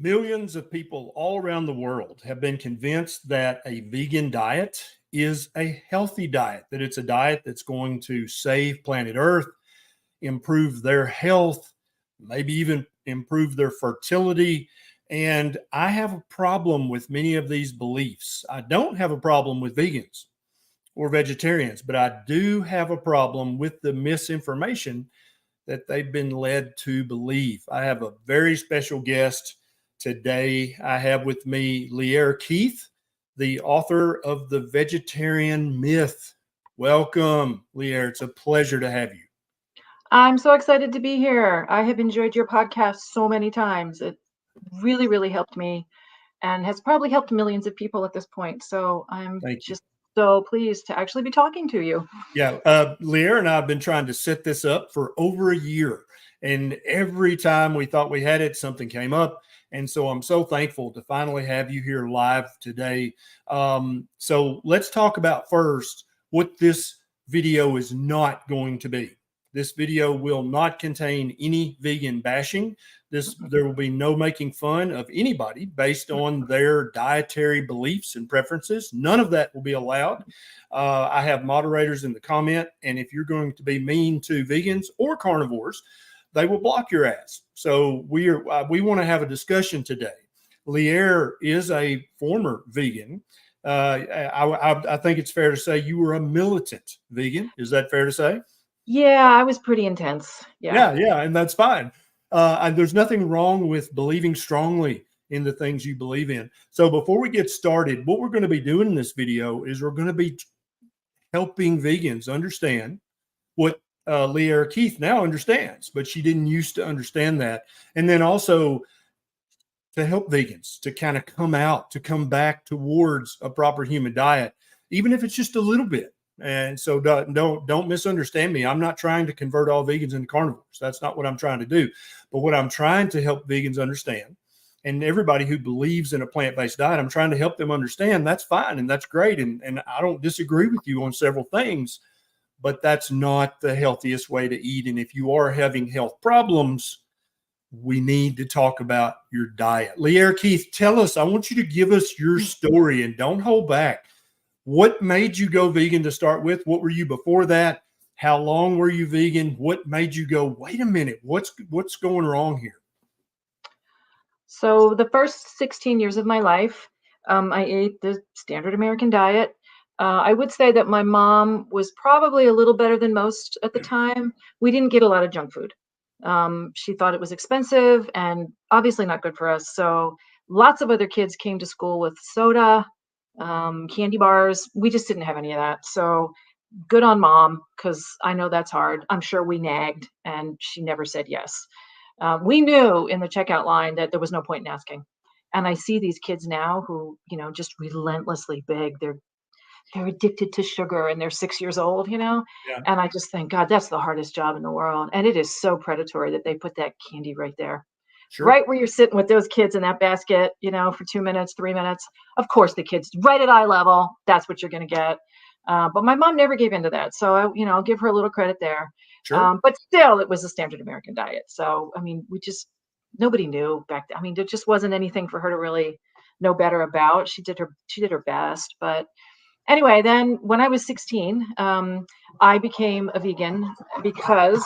Millions of people all around the world have been convinced that a vegan diet is a healthy diet, that it's a diet that's going to save planet Earth, improve their health, maybe even improve their fertility. And I have a problem with many of these beliefs. I don't have a problem with vegans or vegetarians, but I do have a problem with the misinformation that they've been led to believe. I have a very special guest today. I have with me Lierre Keith, the author of The Vegetarian Myth. Welcome, Lierre. It's a pleasure to have you. I'm so excited to be here. I have enjoyed your podcast so many times. It really, really helped me and has probably helped millions of people at this point. So I'm just so pleased to actually be talking to you. Yeah, Lierre and I have been trying to set this up for over a year. And every time we thought we had it, something came up. And so I'm so thankful to finally have you here live today. So let's talk about first what this video is not going to be. This video will not contain any vegan bashing. There will be no making fun of anybody based on their dietary beliefs and preferences. None of that will be allowed. I have moderators in the comment, and if you're going to be mean to vegans or carnivores, they will block your ass. So we want to have a discussion today. Lierre is a former vegan. I think it's fair to say you were a militant vegan. Is that fair to say? Yeah, I was pretty intense. Yeah, and that's fine. And there's nothing wrong with believing strongly in the things you believe in. So before we get started, what we're going to be doing in this video is we're going to be helping vegans understand what Lierre Keith now understands, but she didn't used to understand that. And then also to help vegans to kind of come back towards a proper human diet, even if it's just a little bit. And so don't misunderstand me. I'm not trying to convert all vegans into carnivores. That's not what I'm trying to do. But what I'm trying to help vegans understand, and everybody who believes in a plant-based diet, I'm trying to help them understand that's fine and that's great. And I don't disagree with you on several things, but that's not the healthiest way to eat. And if you are having health problems, we need to talk about your diet. Lierre Keith, tell us, I want you to give us your story and don't hold back. What made you go vegan to start with? What were you before that? How long were you vegan? What made you go, wait a minute, what's going wrong here? So the first 16 years of my life, I ate the standard American diet. I would say that my mom was probably a little better than most at the time. We didn't get a lot of junk food. She thought it was expensive and obviously not good for us. So lots of other kids came to school with soda, candy bars. We just didn't have any of that. So good on mom, because I know that's hard. I'm sure we nagged and she never said yes. We knew in the checkout line that there was no point in asking. And I see these kids now who, just relentlessly big. They're addicted to sugar and they're 6 years old, Yeah. And I just think, God, that's the hardest job in the world. And it is so predatory that they put that candy right there. Sure. Right where you're sitting with those kids in that basket, for 2 minutes, 3 minutes. Of course, the kids right at eye level, that's what you're going to get. But my mom never gave into that. So, I'll give her a little credit there. Sure. But still, it was a standard American diet. So, nobody knew back then. There just wasn't anything for her to really know better about. She did her best. But anyway, then when I was 16, I became a vegan because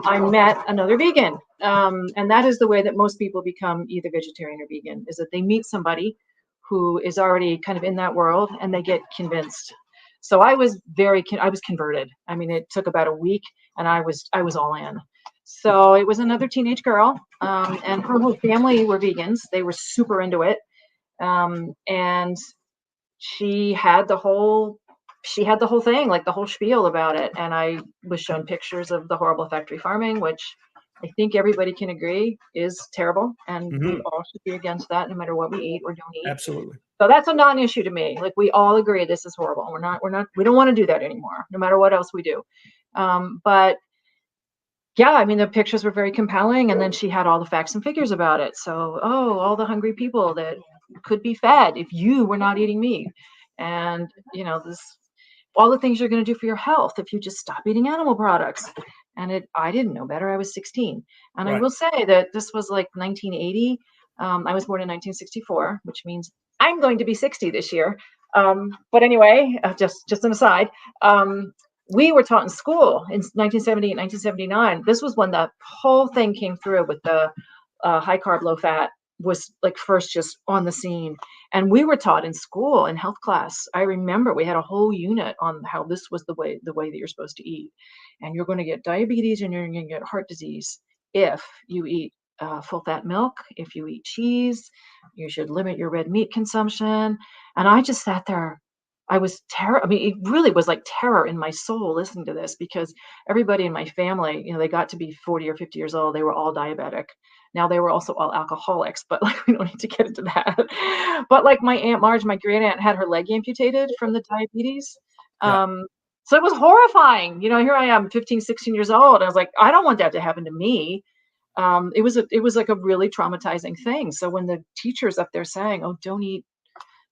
I met another vegan. And that is the way that most people become either vegetarian or vegan, is that they meet somebody who is already kind of in that world and they get convinced. So I was converted. It took about a week and I was all in. So it was another teenage girl, and her whole family were vegans. They were super into it. And she had the whole thing, like the whole spiel about it. And I was shown pictures of the horrible factory farming, which I think everybody can agree is terrible. And we all should be against that, no matter what we eat or don't eat. Absolutely. So that's a non-issue to me. Like, we all agree this is horrible. We don't want to do that anymore, no matter what else we do. But yeah, the pictures were very compelling. And then she had all the facts and figures about it. So, all the hungry people that could be fed if you were not eating meat. And, all the things you're going to do for your health if you just stop eating animal products. And I didn't know better. I was 16. And right. I will say that this was like 1980. I was born in 1964, which means I'm going to be 60 this year. But anyway, just an aside. We were taught in school in 1978, 1979. This was when the whole thing came through with the high carb, low fat was like first just on the scene. And we were taught in school in health class. I remember we had a whole unit on how this was the way that you're supposed to eat. And you're going to get diabetes and you're going to get heart disease if you eat full fat milk, if you eat cheese, you should limit your red meat consumption. And I just sat there. I was terror. I mean, it really was like terror in my soul listening to this because everybody in my family, they got to be 40 or 50 years old. They were all diabetic. Now they were also all alcoholics, but like we don't need to get into that. But like my Aunt Marge, my great aunt had her leg amputated from the diabetes. Yeah. So it was horrifying. Here I am, 15, 16 years old. I was like, I don't want that to happen to me. It was like a really traumatizing thing. So when the teacher's up there saying, "Oh, don't eat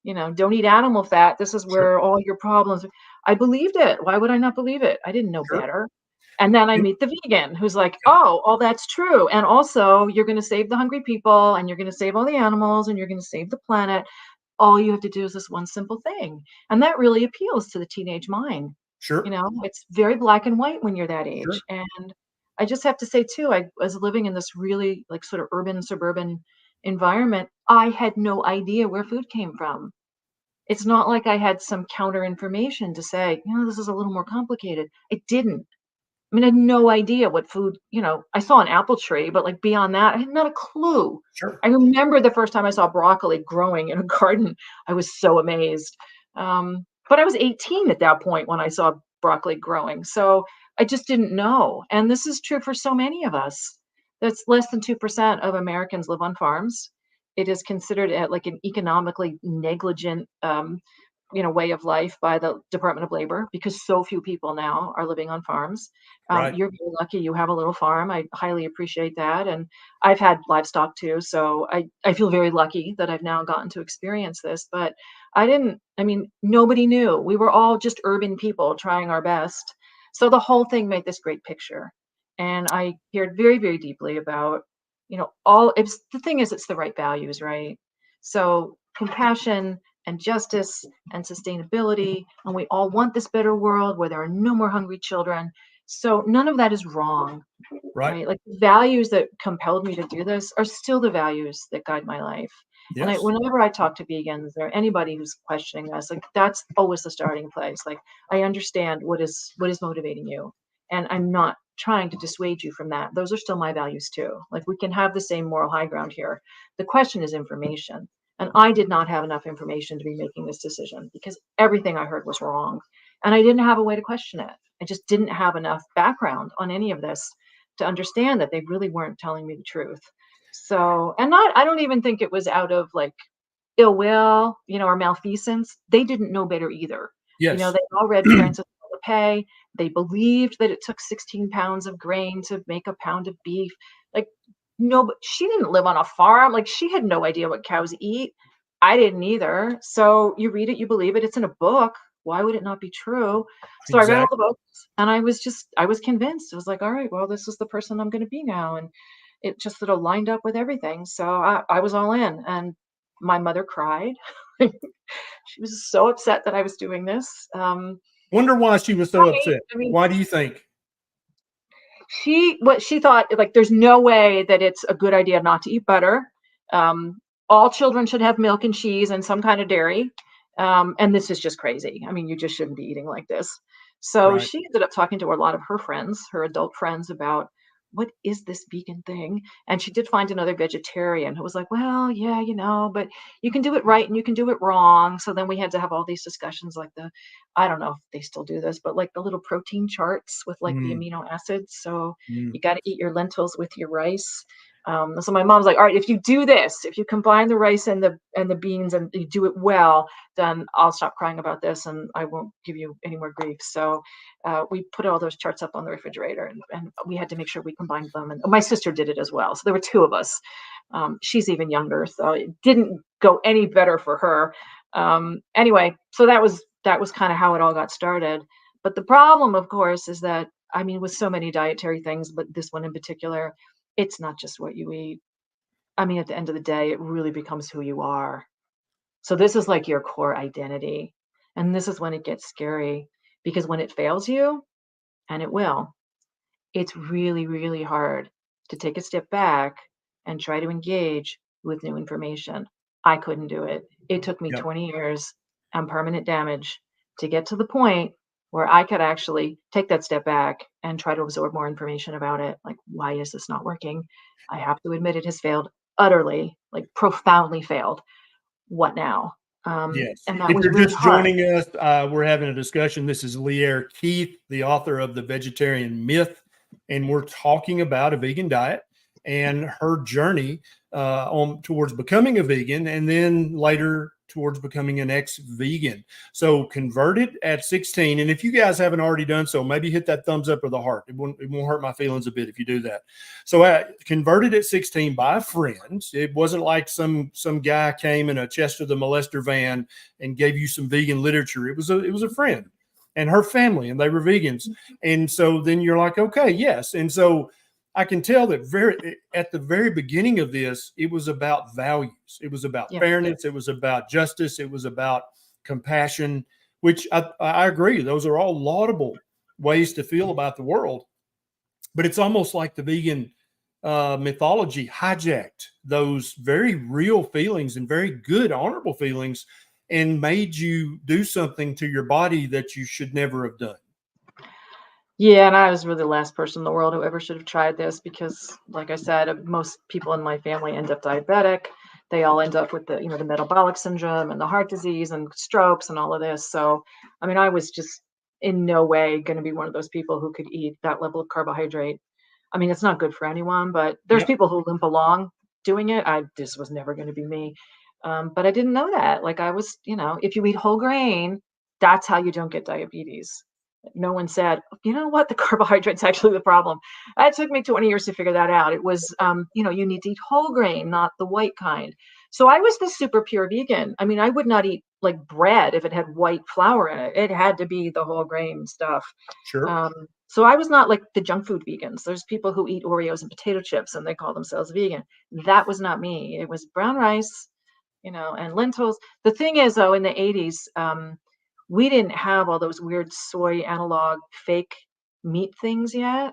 animal fat. This is Sure. where all your problems." I believed it. Why would I not believe it? I didn't know Sure. better. And then I And- meet the vegan who's like, yeah, "Oh, all that's true. And also you're going to save the hungry people and you're going to save all the animals and you're going to save the planet. All you have to do is this one simple thing." And that really appeals to the teenage mind. sure. It's very black and white when you're that Sure. age. And I just have to say too, I was living in this really like sort of urban, suburban environment. I had no idea where food came from. It's not like I had some counter information to say, this is a little more complicated. I didn't. I mean, I had no idea what food, I saw an apple tree, but like beyond that, I had not a clue. Sure. I remember the first time I saw broccoli growing in a garden, I was so amazed. But I was 18 at that point when I saw broccoli growing. So I just didn't know. And this is true for so many of us. That's less than 2% of Americans live on farms. It is considered like an economically negligent way of life by the Department of Labor because so few people now are living on farms. Right. You're very lucky you have a little farm. I highly appreciate that. And I've had livestock too. So I feel very lucky that I've now gotten to experience this. But nobody knew. We were all just urban people trying our best. So the whole thing made this great picture. And I cared very, very deeply about, the thing is, it's the right values, right? So compassion, and justice and sustainability. And we all want this better world where there are no more hungry children. So none of that is wrong, Right. right? Like the values that compelled me to do this are still the values that guide my life. And Yes. whenever I talk to vegans or anybody who's questioning this, like that's always the starting place. Like I understand what is motivating you, and I'm not trying to dissuade you from that. Those are still my values too. Like we can have the same moral high ground here. The question is information. And I did not have enough information to be making this decision because everything I heard was wrong. And I didn't have a way to question it. I just didn't have enough background on any of this to understand that they really weren't telling me the truth. So, I don't even think it was out of like ill will, or malfeasance. They didn't know better either. Yes. They all read Francis Pay. They believed that it took 16 pounds of grain to make a pound of beef. Like, no, but she didn't live on a farm. Like, she had no idea what cows eat. I didn't either. So you read it, you believe it. It's in a book. Why would it not be true? So I read all the Exactly. books and I was convinced. I was like, all right, well, this is the person I'm going to be now. And it just sort of lined up with everything. So I was all in. And my mother cried. She was so upset that I was doing this. Wonder why she was so Right. upset. I mean, Why do you think? what she thought, like, there's no way that it's a good idea not to eat butter. Um, all children should have milk and cheese and some kind of dairy. And this is just crazy. I mean, you just shouldn't be eating like this. So Right. she ended up talking to a lot of her friends, her adult friends, about what is this vegan thing? And she did find another vegetarian who was like, well, yeah, but you can do it right and you can do it wrong. So then we had to have all these discussions like I don't know if they still do this, but like the little protein charts with like the Mm, amino acids. So mm. you got to eat your lentils with your rice. So my mom's like, all right, if you do this, if you combine the rice and the beans and you do it well, then I'll stop crying about this and I won't give you any more grief. So we put all those charts up on the refrigerator and we had to make sure we combined them. And my sister did it as well. So there were two of us. She's even younger, so it didn't go any better for her. Anyway, so that was kind of how it all got started. But the problem, of course, is that with so many dietary things, but this one in particular, it's not just what you eat. I mean, at the end of the day, it really becomes who you are. So this is like your core identity. And this is when it gets scary because when it fails you, and it will, it's really, really hard to take a step back and try to engage with new information. I couldn't do it. It took me Yep. 20 years and permanent damage to get to the point where I could actually take that step back and try to absorb more information about it. Like, why is this not working? I have to admit it has failed utterly, like profoundly failed. What now? Yes. And that If was you're really just hard. joining us, we're having a discussion. This is Lierre Keith, the author of The Vegetarian Myth, and we're talking about a vegan diet and her journey on towards becoming a vegan, and then later towards becoming an ex-vegan. So converted at 16, and if you guys haven't already done so, maybe hit that thumbs up or the heart. It won't hurt my feelings a bit if you do that. So converted at 16 by a friend. It wasn't like some guy came in a Chester the Molester van and gave you some vegan literature. It was a friend and her family, and they were vegans. And so then you're like, okay, yes. And so I can tell that at the very beginning of this, it was about values. It was about Yeah. fairness. It was about justice. It was about compassion, which I agree. Those are all laudable ways to feel about the world. But it's almost like the vegan mythology hijacked those very real feelings and very good, honorable feelings and made you do something to your body that you should never have done. Yeah, and I was really the last person in the world who ever should have tried this because, like I said, most people in my family end up diabetic. They all end up with the metabolic syndrome and the heart disease and strokes and all of this. So, I mean, I was just in no way going to be one of those people who could eat that level of carbohydrate. I mean, it's not good for anyone, but there's Yep. people who limp along doing it. This was never going to be me. But I didn't know that. Like I was, if you eat whole grain, that's how you don't get diabetes. No one said, you know what, the carbohydrate's actually the problem. It took me 20 years to figure that out. It was, you need to eat whole grain, not the white kind. So I was the super pure vegan. I mean, I would not eat like bread if it had white flour in it. It had to be the whole grain stuff. Sure. So I was not like the junk food vegans. There's people who eat Oreos and potato chips and they call themselves vegan. That was not me. It was brown rice, and lentils. The thing is, though, in the 80s, we didn't have all those weird soy analog fake meat things yet.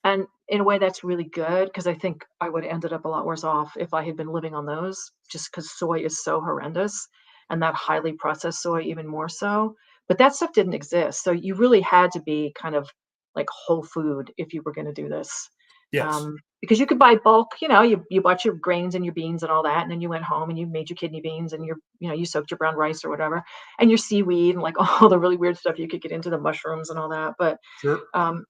And in a way, that's really good because I think I would have ended up a lot worse off if I had been living on those, just because soy is so horrendous and that highly processed soy even more so. But that stuff didn't exist. So you really had to be kind of like whole food if you were going to do this. Yes. Because you could buy bulk, you bought your grains and your beans and all that, and then you went home and you made your kidney beans and you soaked your brown rice or whatever, and your seaweed and like all the really weird stuff you could get into, the mushrooms and all that. But Sure.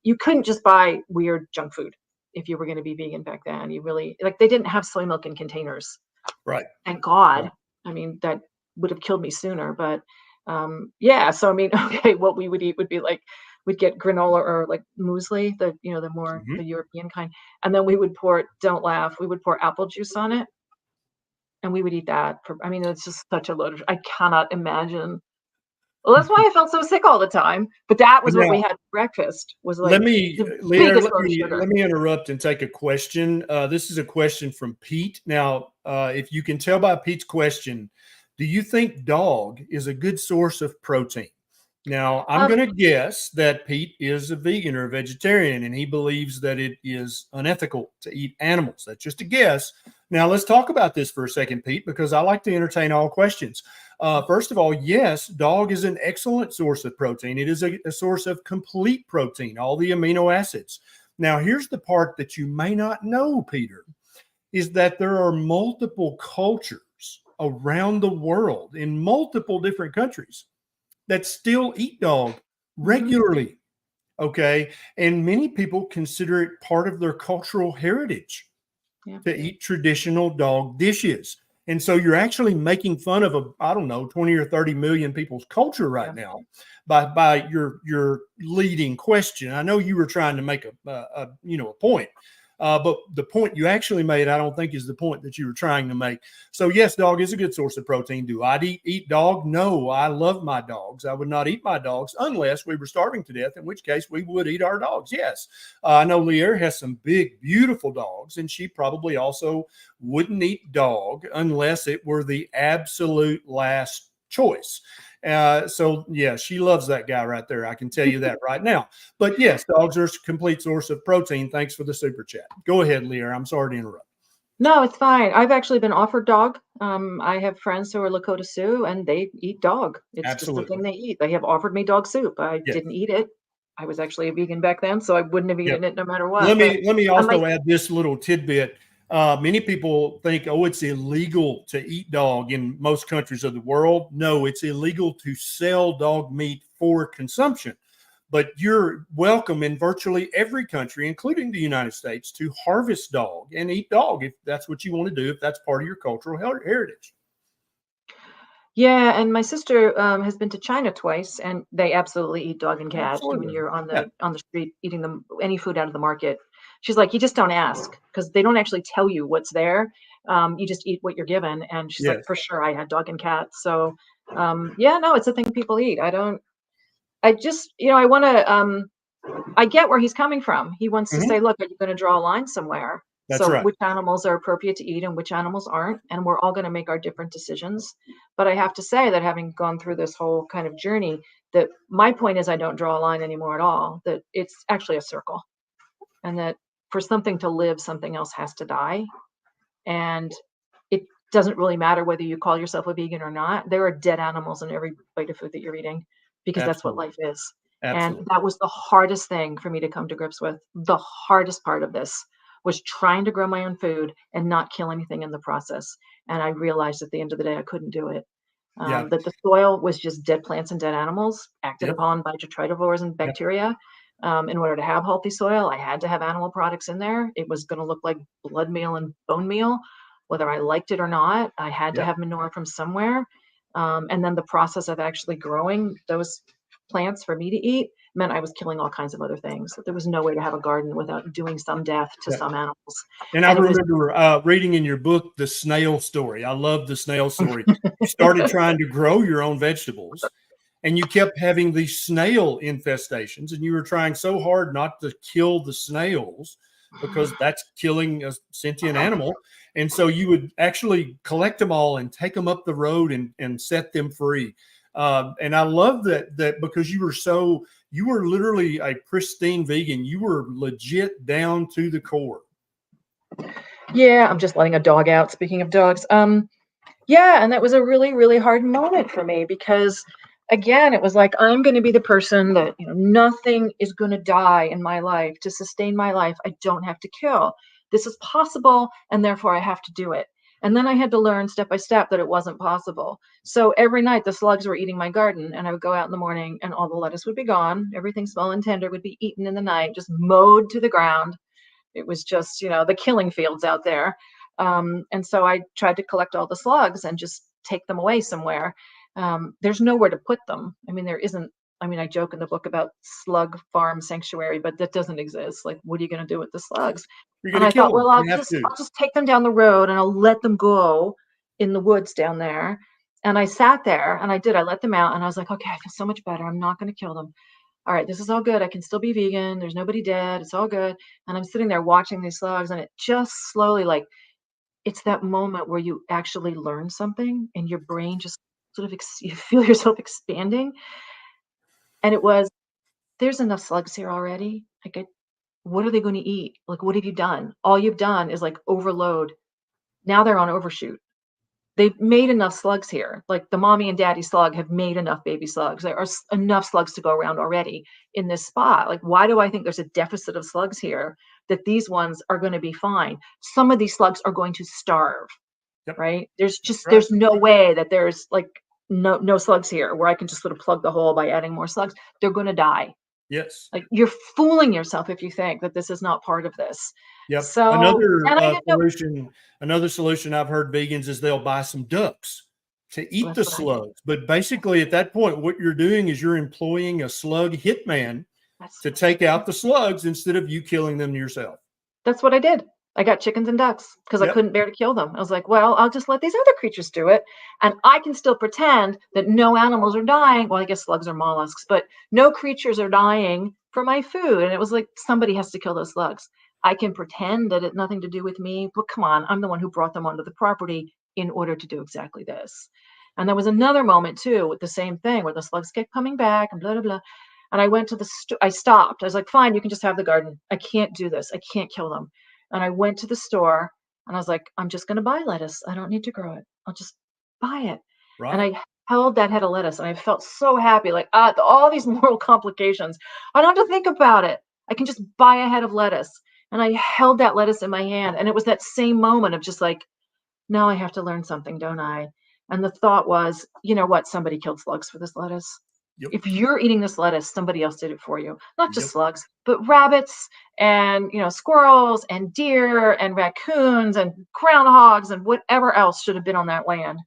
you couldn't just buy weird junk food if you were going to be vegan back then. You really they didn't have soy milk in containers. Right. Thank God. Right. I mean, that would have killed me sooner. But yeah. So I mean, okay, what we would eat would be like we'd get granola or like muesli, the European kind, and then we would pour. Don't laugh. We would pour apple juice on it, and we would eat that. I mean, it's just such a load of. I cannot imagine. Well, that's why I felt so sick all the time. But that was what we Now, had for breakfast. Was let like me, the Lierre, biggest load of let sugar. me interrupt and take a question. This is a question from Pete. Now, if you can tell by Pete's question, do you think dog is a good source of protein? Now, I'm Um, going to guess that Pete is a vegan or a vegetarian, and he believes that it is unethical to eat animals. That's just a guess. Now, let's talk about this for a second, Pete, because I like to entertain all questions. First of all, yes, dog is an excellent source of protein. It is a source of complete protein, all the amino acids. Now, here's the part that you may not know, Peter, is that there are multiple cultures around the world in multiple different countries that still eat dog regularly. Okay. And many people consider it part of their cultural heritage yeah. to eat traditional dog dishes. And so you're actually making fun of I don't know, 20 or 30 million people's culture right now by your leading question. I know you were trying to make a point. But the point you actually made, I don't think is the point that you were trying to make. So yes, dog is a good source of protein. Do I eat dog? No, I love my dogs. I would not eat my dogs unless we were starving to death, in which case we would eat our dogs. Yes. I know Lierre has some big, beautiful dogs, and she probably also wouldn't eat dog unless it were the absolute last choice. So yeah, she loves that guy right there. I can tell you that right now. But yes, dogs are a complete source of protein. Thanks for the super chat. Go ahead, Lierre. I'm sorry to interrupt. No, it's fine. I've actually been offered dog. I have friends who are Lakota Sioux and they eat dog. It's just the Absolutely. thing they eat. They have offered me dog soup. I Yes. didn't eat it. I was actually a vegan back then, so I wouldn't have eaten it no matter what. Let me also might, add this little tidbit. Many people think, oh, it's illegal to eat dog in most countries of the world. No, it's illegal to sell dog meat for consumption. But you're welcome in virtually every country, including the United States, to harvest dog and eat dog if that's what you want to do, if that's part of your cultural heritage. Yeah, and my sister has been to China twice, and they absolutely eat dog and cat. Absolutely. When you're on the street eating them any food out of the market, she's like, you just don't ask because they don't actually tell you what's there. You just eat what you're given, and she's like, for sure, I had dog and cat. So yeah, no, it's a thing people eat. I just, I want to. I get where he's coming from. He wants to say, look, are you going to draw a line somewhere? That's right. Which animals are appropriate to eat and which animals aren't, and we're all going to make our different decisions. But I have to say that having gone through this whole kind of journey, that my point is I don't draw a line anymore at all, that it's actually a circle, and that for something to live, something else has to die. And it doesn't really matter whether you call yourself a vegan or not. There are dead animals in every bite of food that you're eating because that's what life is. Absolutely. And that was the hardest thing for me to come to grips with. The hardest part of this was trying to grow my own food and not kill anything in the process. And I realized at the end of the day, I couldn't do it. That the soil was just dead plants and dead animals acted upon by detritivores and bacteria. In order to have healthy soil, I had to have animal products in there. It was going to look like blood meal and bone meal, whether I liked it or not. I had to have manure from somewhere. And then the process of actually growing those plants for me to eat meant I was killing all kinds of other things. There was no way to have a garden without doing some death to some animals. And I remember reading in your book, the snail story. I love the snail story. You started trying to grow your own vegetables and you kept having these snail infestations, and you were trying so hard not to kill the snails because that's killing a sentient animal. And so you would actually collect them all and take them up the road and set them free. And I love that because you were literally a pristine vegan. You were legit down to the core. Yeah, I'm just letting a dog out. Speaking of dogs, yeah, and that was a really, really hard moment for me because, again, it was like I'm going to be the person that nothing is going to die in my life to sustain my life. I don't have to kill. This is possible, and therefore I have to do it. And then I had to learn step by step that it wasn't possible. So every night the slugs were eating my garden, and I would go out in the morning and all the lettuce would be gone. Everything small and tender would be eaten in the night, just mowed to the ground. It was just, the killing fields out there. And so I tried to collect all the slugs and just take them away somewhere. There's nowhere to put them. I mean, there isn't. I mean, I joke in the book about slug farm sanctuary, but that doesn't exist. Like, what are you going to do with the slugs? And I thought, well, I'll just take them down the road and I'll let them go in the woods down there. And I sat there and I let them out and I was like, okay, I feel so much better. I'm not going to kill them. All right, this is all good. I can still be vegan. There's nobody dead. It's all good. And I'm sitting there watching these slugs, and it just slowly, like, it's that moment where you actually learn something and your brain just sort of, you feel yourself expanding. And it was, there's enough slugs here already. Like, what are they going to eat? Like, what have you done? All you've done is like overload. Now they're on overshoot. They've made enough slugs here. Like, the mommy and daddy slug have made enough baby slugs. There are enough slugs to go around already in this spot. Like, why do I think there's a deficit of slugs here that these ones are going to be fine? Some of these slugs are going to starve, right? There's no way that there's like no slugs here where I can just sort of plug the hole by adding more slugs. They're going to die. Yes. Like, you're fooling yourself if you think that this is not part of this. Yep. So another solution I've heard vegans is they'll buy some ducks to eat the slugs. But basically at that point, what you're doing is you're employing a slug hitman to take out the slugs instead of you killing them yourself. That's what I did. I got chickens and ducks because I Yep. couldn't bear to kill them. I was like, well, I'll just let these other creatures do it. And I can still pretend that no animals are dying. Well, I guess slugs are mollusks, but no creatures are dying for my food. And it was like, somebody has to kill those slugs. I can pretend that it's nothing to do with me, but come on, I'm the one who brought them onto the property in order to do exactly this. And there was another moment too with the same thing where the slugs kept coming back and blah, blah, blah. And I went to the store. I stopped. I was like, fine, you can just have the garden. I can't do this. I can't kill them. And I went to the store and I was like, I'm just going to buy lettuce. I don't need to grow it. I'll just buy it. And Right. I held that head of lettuce and I felt so happy. Like, all these moral complications. I don't have to think about it. I can just buy a head of lettuce. And I held that lettuce in my hand. And it was that same moment of just like, now I have to learn something, don't I? And the thought was, you know what? Somebody killed slugs for this lettuce. Yep. If you're eating this lettuce, somebody else did it for you. Not just Yep. slugs, but rabbits and, squirrels and deer and raccoons and groundhogs and whatever else should have been on that land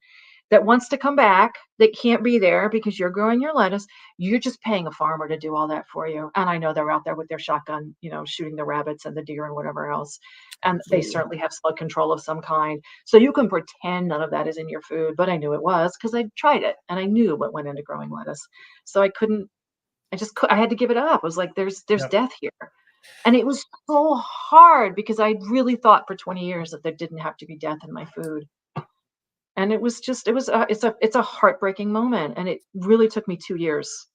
that wants to come back, that can't be there because you're growing your lettuce. You're just paying a farmer to do all that for you. And I know they're out there with their shotgun, shooting the rabbits and the deer and whatever else. And they Absolutely. certainly have slug control of some kind. So you can pretend none of that is in your food, but I knew it was because I tried it and I knew what went into growing lettuce. So I couldn't, I had to give it up. I was like, there's Yep. death here. And it was so hard because I really thought for 20 years that there didn't have to be death in my food. And it was just, it's a heartbreaking moment. And it really took me 2 years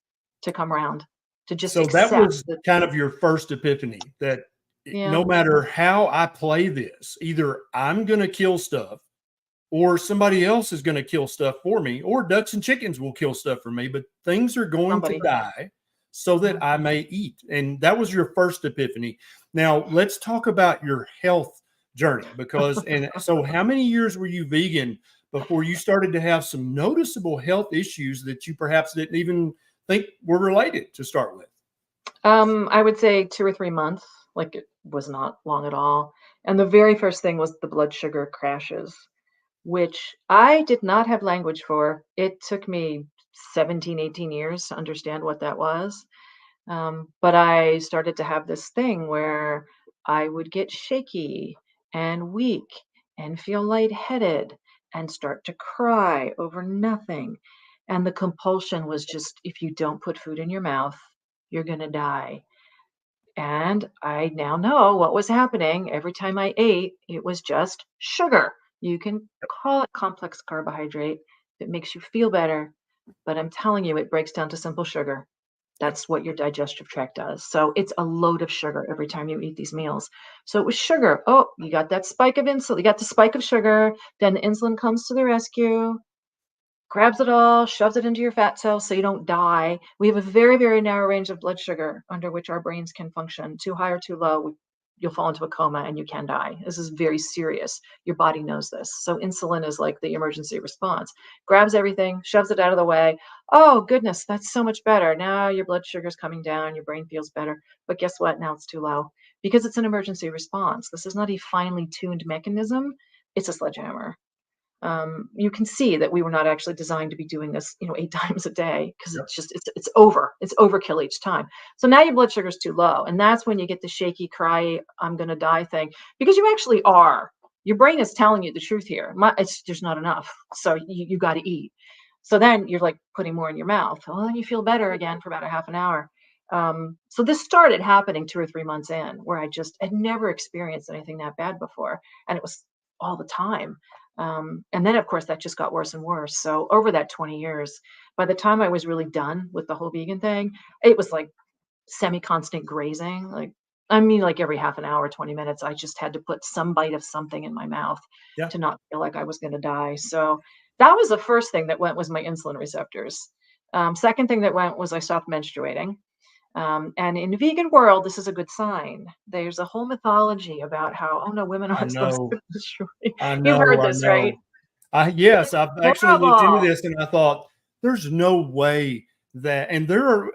to come around, to just So that accept was that. kind of your first epiphany that Yeah, no matter how I play this, either I'm going to kill stuff or somebody else is going to kill stuff for me, or ducks and chickens will kill stuff for me, but things are going to somebody. die so that Yeah. I may eat. And that was your first epiphany. Now, let's talk about your health journey because, and so how many years were you vegan before you started to have some noticeable health issues that you perhaps didn't even think were related to start with? I would say 2 or 3 months, like it was not long at all. And the very first thing was the blood sugar crashes, which I did not have language for. It took me 17, 18 years to understand what that was. But I started to have this thing where I would get shaky and weak and feel lightheaded and start to cry over nothing. And the compulsion was just, if you don't put food in your mouth, you're going to die. And I now know what was happening. Every time I ate, it was just sugar. You can call it complex carbohydrate that makes you feel better, but I'm telling you, it breaks down to simple sugar. Yep. That's what your digestive tract does. So it's a load of sugar every time you eat these meals. So it was sugar. Oh, you got that spike of insulin. You got the spike of sugar. Then the insulin comes to the rescue, grabs it all, shoves it into your fat cells so you don't die. We have a very, very narrow range of blood sugar under which our brains can function. Too high or too low, you'll fall into a coma and you can die. This is very serious. Your body knows this. So insulin is like the emergency response. Grabs everything, shoves it out of the way. Oh, goodness, that's so much better. Now your blood sugar's coming down, your brain feels better. But guess what? Now it's too low because it's an emergency response. This is not a finely tuned mechanism. It's a sledgehammer. You can see that we were not actually designed to be doing this, 8 times a day because Yep. it's overkill each time. So now your blood sugar is too low, and that's when you get the shaky, cry, I'm gonna die thing because you actually are. Your brain is telling you the truth here. There's not enough, so you got to eat. So then you're like putting more in your mouth. Well, then you feel better again for about a half an hour. So this started happening 2 or 3 months in, where I just had never experienced anything that bad before, and it was all the time. And then, of course, that just got worse and worse. So over that 20 years, by the time I was really done with the whole vegan thing, it was like semi-constant grazing. Like every half an hour, 20 minutes, I just had to put some bite of something in my mouth Yeah. to not feel like I was going to die. So that was the first thing that went was my insulin receptors. Second thing that went was I stopped menstruating. And in the vegan world, this is a good sign. There's a whole mythology about how, oh no, women I aren't supposed know. to menstruate. I You've heard know. I this, right? know. Yes, I've actually looked into Horrible. this and I thought there's no way that, and there are,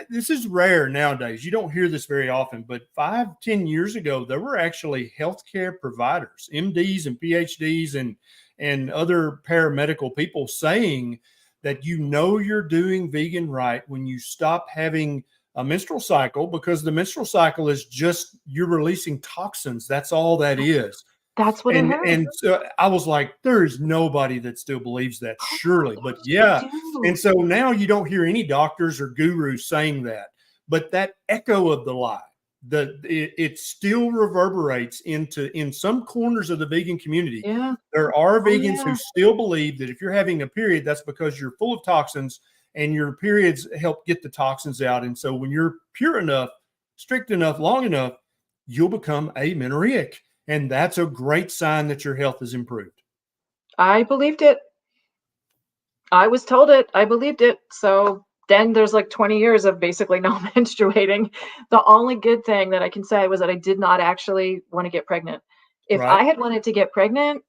this is rare nowadays. You don't hear this very often, but 5, 10 years ago, there were actually healthcare providers, MDs and PhDs and other paramedical people saying that you're doing vegan right when you stop having a menstrual cycle, because the menstrual cycle is just you're releasing toxins. That's all that is. That's what I heard. And so I was like, there's nobody that still believes that, Oh surely. my But gosh, yeah. they do. And so now you don't hear any doctors or gurus saying that. But that echo of the lie, it still reverberates in some corners of the vegan community. Yeah. There are Oh vegans yeah. who still believe that if you're having a period, that's because you're full of toxins, and your periods help get the toxins out. And so when you're pure enough, strict enough, long enough, you'll become amenorrheic. And that's a great sign that your health has improved. I believed it. I was told it. I believed it. So then there's like 20 years of basically not menstruating. The only good thing that I can say was that I did not actually want to get pregnant. If Right? I had wanted to get pregnant,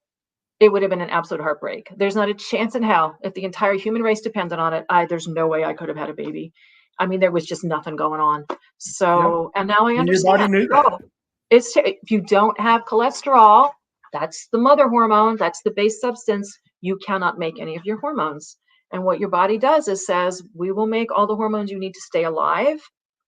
it would have been an absolute heartbreak. There's not a chance in hell. If the entire human race depended on it, there's no way I could have had a baby. I mean, there was just nothing going on. Yeah. So, and now I And your body understand. knew that. Oh, if you don't have cholesterol, that's the mother hormone, that's the base substance. You cannot make any of your hormones. And what your body does is says, we will make all the hormones you need to stay alive.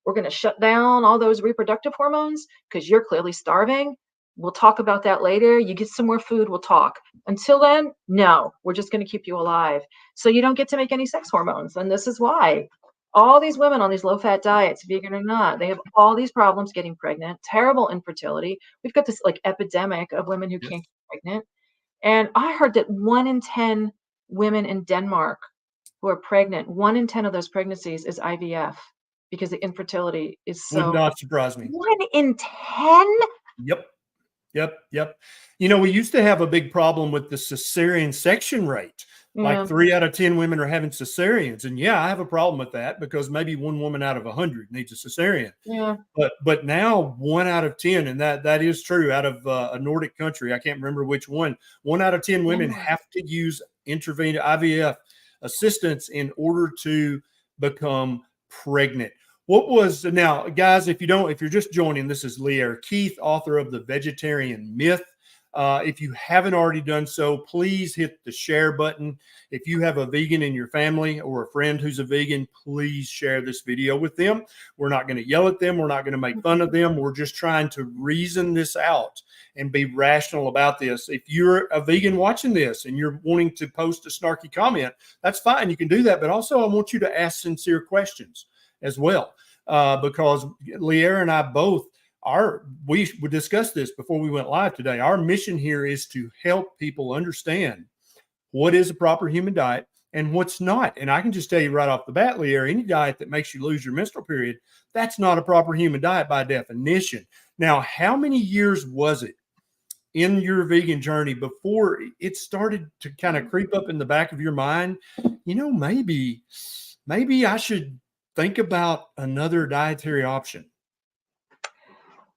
We're going to shut down all those reproductive hormones because you're clearly starving. We'll talk about that later. You get some more food, we'll talk. Until then, no, we're just going to keep you alive. So you don't get to make any sex hormones. And this is why all these women on these low fat diets, vegan or not, they have all these problems getting pregnant, terrible infertility. We've got this like epidemic of women who Yes. can't get pregnant. And I heard that 1 in 10 women in Denmark who are pregnant, 1 in 10 of those pregnancies is IVF because the infertility is Would so. not surprise me. 1 in 10? Yep. Yep. You know, we used to have a big problem with the cesarean section rate. Yeah. Like 3 out of 10 women are having cesareans. And yeah, I have a problem with that because maybe 1 woman out of 100 needs a cesarean. Yeah. But now 1 out of 10, and that is true, out of a Nordic country, I can't remember which one, 1 out of 10 women have to use intravenous IVF assistance in order to become pregnant. What was, now, guys, if you're just joining, this is Lierre Keith, author of The Vegetarian Myth. If you haven't already done so, please hit the share button. If you have a vegan in your family or a friend who's a vegan, please share this video with them. We're not going to yell at them. We're not going to make fun of them. We're just trying to reason this out and be rational about this. If you're a vegan watching this and you're wanting to post a snarky comment, that's fine. You can do that. But also, I want you to ask sincere questions as well, because Lierre and I both we discussed this before we went live today. Our mission here is to help people understand what is a proper human diet and what's not. And I can just tell you right off the bat, Lierre, any diet that makes you lose your menstrual period, that's not a proper human diet by definition. Now, how many years was it in your vegan journey before it started to kind of creep up in the back of your mind? You know, maybe I should think about another dietary option.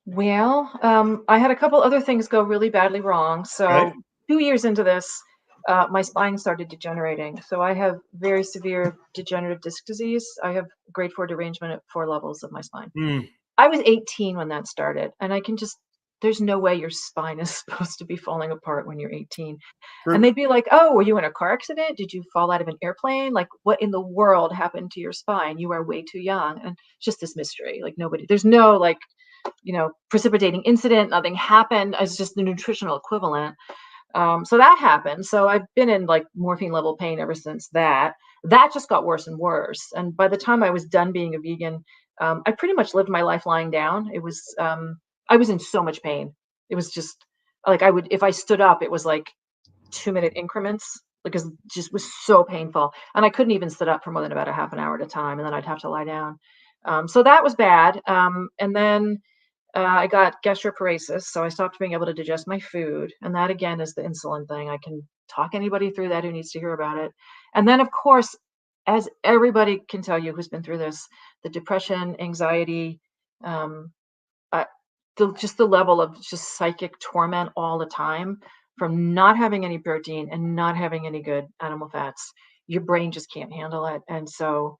Well, I had a couple other things go really badly wrong. So Okay. 2 years into this, my spine started degenerating. So I have very severe degenerative disc disease. I have grade 4 derangement at 4 levels of my spine. Mm, I was 18 when that started, and there's no way your spine is supposed to be falling apart when you're 18. And true. they'd be like, "Oh, were you in a car accident? Did you fall out of an airplane? Like, what in the world happened to your spine? You are way too young." And it's just this mystery. Like there's no like, precipitating incident. Nothing happened. It's just the nutritional equivalent. So that happened. So I've been in like morphine level pain ever since that. That just got worse and worse. And by the time I was done being a vegan, I pretty much lived my life lying down. I was in so much pain. It was just like if I stood up, it was like 2-minute increments because it just was so painful. And I couldn't even sit up for more than about a half an hour at a time. And then I'd have to lie down. So that was bad. And then I got gastroparesis, so I stopped being able to digest my food. And that again is the insulin thing. I can talk anybody through that who needs to hear about it. And then, of course, as everybody can tell you who's been through this, the depression, anxiety, um, just the level of just psychic torment all the time from not having any protein and not having any good animal fats. Your brain just can't handle it. And so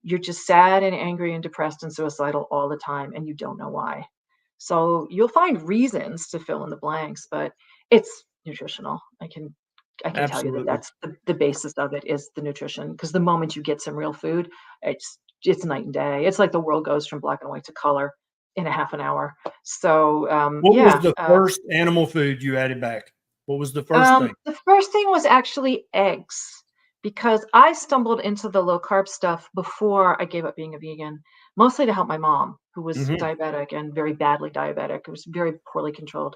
you're just sad and angry and depressed and suicidal all the time, and you don't know why. So you'll find reasons to fill in the blanks, but it's nutritional. I can tell you that Absolutely. that's the basis of it is the nutrition. Because the moment you get some real food, it's it's night and day. It's like the world goes from black and white to color in a half an hour. So What was yeah. the first animal food you added back? What was the first thing? The first thing was actually eggs, because I stumbled into the low carb stuff before I gave up being a vegan, mostly to help my mom, who was Mhm. diabetic and very badly diabetic. It was very poorly controlled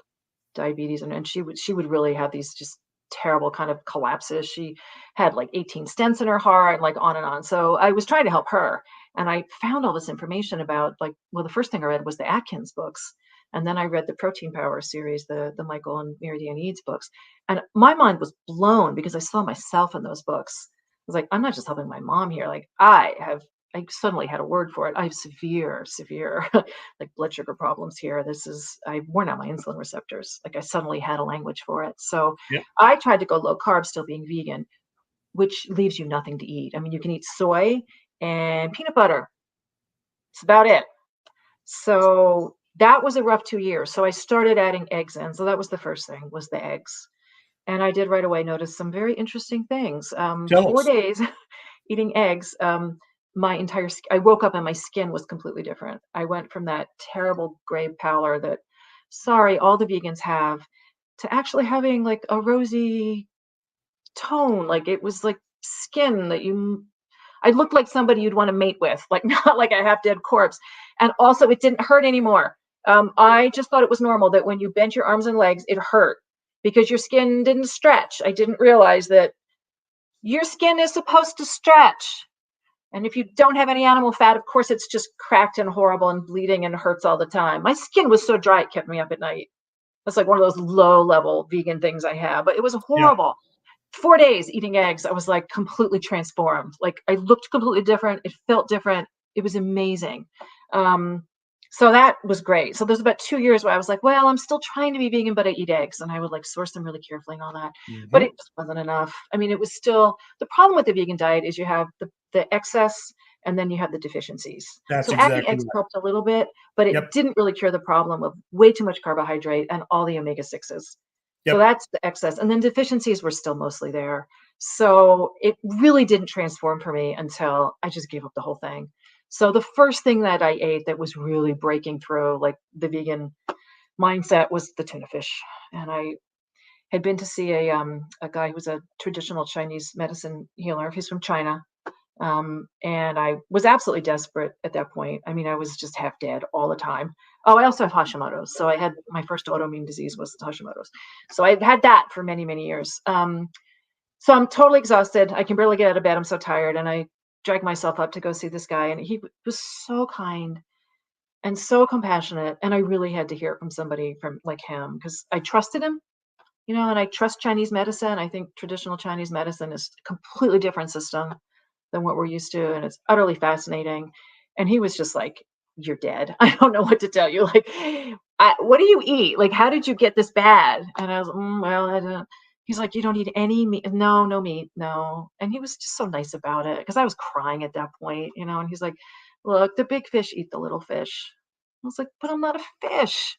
diabetes, and she would really have these just terrible kind of collapses. She had like 18 stents in her heart, like on and on. So I was trying to help her, and I found all this information about, like, well, the first thing I read was the Atkins books, and then I read the Protein Power series, the Michael and Mary Diane Eads books, and my mind was blown because I saw myself in those books. I was like, I'm not just helping my mom here. Like, I suddenly had a word for it. I have severe like blood sugar problems here. I've worn out my insulin receptors. Like, I suddenly had a language for it. So Yep. I tried to go low carb, still being vegan, which leaves you nothing to eat. I mean, you can eat soy and peanut butter. It's about it. So that was a rough 2 years. So I started adding eggs in. So that was the first thing, was the eggs. And I did right away notice some very interesting things. Tell 4 us. days eating eggs, I woke up and my skin was completely different. I went from that terrible gray pallor that, sorry, all the vegans have, to actually having like a rosy tone. Like, it was like skin that I looked like somebody you'd want to mate with, like, not like a half dead corpse. And also, it didn't hurt anymore. I just thought it was normal that when you bent your arms and legs, it hurt because your skin didn't stretch. I didn't realize that your skin is supposed to stretch. And if you don't have any animal fat, of course, it's just cracked and horrible and bleeding and hurts all the time. My skin was so dry, it kept me up at night. That's like one of those low level vegan things I have, but it was Yeah. horrible. 4 days eating eggs, I was like completely transformed. Like, I looked completely different. It felt different. It was amazing. Um, so that was great. So there's about 2 years where I was like, well, I'm still trying to be vegan, but I eat eggs, and I would like source them really carefully and all that. But Mhm. it just wasn't enough. I mean, it was still the problem with the vegan diet is you have the excess and then you have the deficiencies. That's So adding exactly eggs right. helped a little bit, but it Yep. didn't really cure the problem of way too much carbohydrate and all the omega-6s. So Yep. that's the excess. And then deficiencies were still mostly there. So it really didn't transform for me until I just gave up the whole thing. So the first thing that I ate that was really breaking through like the vegan mindset was the tuna fish. And I had been to see a guy who was a traditional Chinese medicine healer. He's from China. And I was absolutely desperate at that point. I mean, I was just half dead all the time. Oh, I also have Hashimoto's. So I had my first autoimmune disease was Hashimoto's. So I've had that for many, many years. So I'm totally exhausted. I can barely get out of bed. I'm so tired. And I dragged myself up to go see this guy. And he was so kind and so compassionate. And I really had to hear it from somebody from like him because I trusted him, and I trust Chinese medicine. I think traditional Chinese medicine is a completely different system than what we're used to. And it's utterly fascinating. And he was just like, you're dead. I don't know what to tell you. Like, what do you eat? Like, how did you get this bad? And I was, well, I don't. He's like, you don't eat any meat. No, no meat. No. And he was just so nice about it because I was crying at that point, and he's like, look, the big fish eat the little fish. I was like, but I'm not a fish.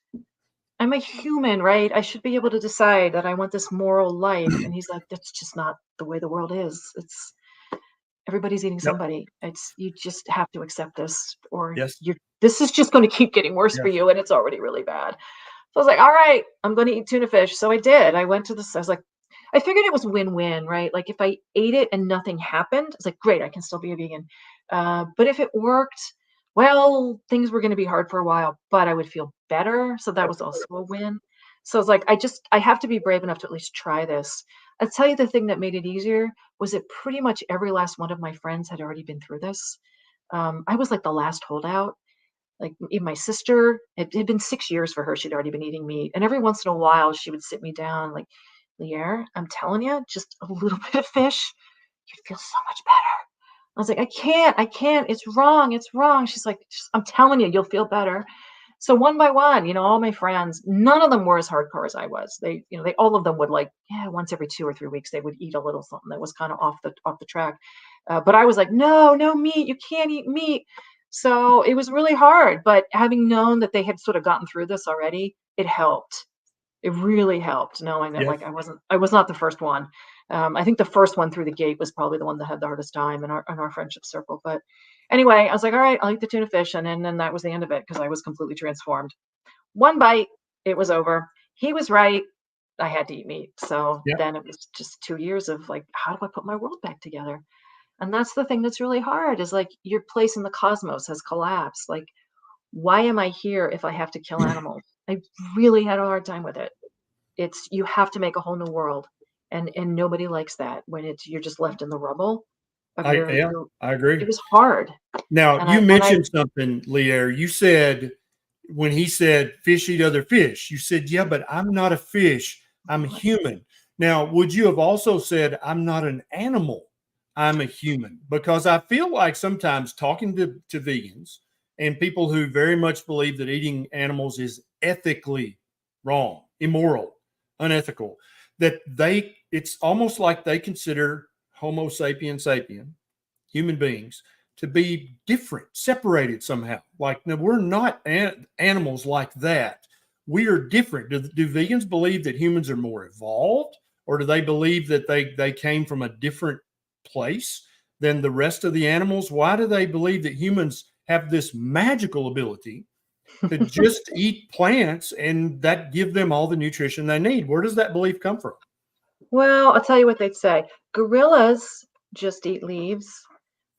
I'm a human, right? I should be able to decide that I want this moral life. And he's like, that's just not the way the world is. It's everybody's eating Yep. somebody. It's you just have to accept this, or Yes. this is just going to keep getting worse for Yes. you, and it's already really bad. So I was like, all right, I'm going to eat tuna fish. So I did. I went to this. I was like, I figured it was win-win, right? Like, if I ate it and nothing happened, it's like, great, I can still be a vegan. But if it worked, well, things were going to be hard for a while, but I would feel better. So that Yep. was also a win. So it's like, I have to be brave enough to at least try this. I'll tell you the thing that made it easier was that pretty much every last one of my friends had already been through this. I was like the last holdout. Like, even my sister, it had been 6 years for her. She'd already been eating meat. And every once in a while, she would sit me down like, Lierre, I'm telling you, just a little bit of fish, you'd feel so much better. I was like, I can't. It's wrong. It's wrong. She's like, I'm telling you, you'll feel better. So one by one, all my friends, none of them were as hardcore as I was. They all of them would like, yeah, once every 2 or 3 weeks, they would eat a little something that was kind of off the track. But I was like, no, no meat. You can't eat meat. So it was really hard. But having known that they had sort of gotten through this already, it helped. It really helped knowing that, Yes. like, I was not the first one. I think the first one through the gate was probably the one that had the hardest time in our friendship circle. But anyway, I was like, all right, I'll eat the tuna fish. And then that was the end of it because I was completely transformed. One bite, it was over. He was right. I had to eat meat. So Yeah. then it was just 2 years of like, how do I put my world back together? And that's the thing that's really hard is like your place in the cosmos has collapsed. Like, why am I here if I have to kill animals? I really had a hard time with it. It's you have to make a whole new world. And nobody likes that when it's you're just left in the rubble of Yeah, your I agree. it was hard. Now, And you I mentioned something, Lierre. You said when he said fish eat other fish, you said, yeah, but I'm not a fish. I'm human. Now, would you have also said, I'm not an animal, I'm a human? Because I feel like sometimes talking to vegans and people who very much believe that eating animals is ethically wrong, immoral, unethical, that it's almost like they consider Homo sapien sapien, human beings, to be different, separated somehow. Like, no, we're not animals like that. We are different. Do vegans believe that humans are more evolved, or do they believe that they came from a different place than the rest of the animals? Why do they believe that humans have this magical ability to just eat plants and that give them all the nutrition they need? Where does that belief come from? well, I'll tell you what they'd say. Gorillas just eat leaves.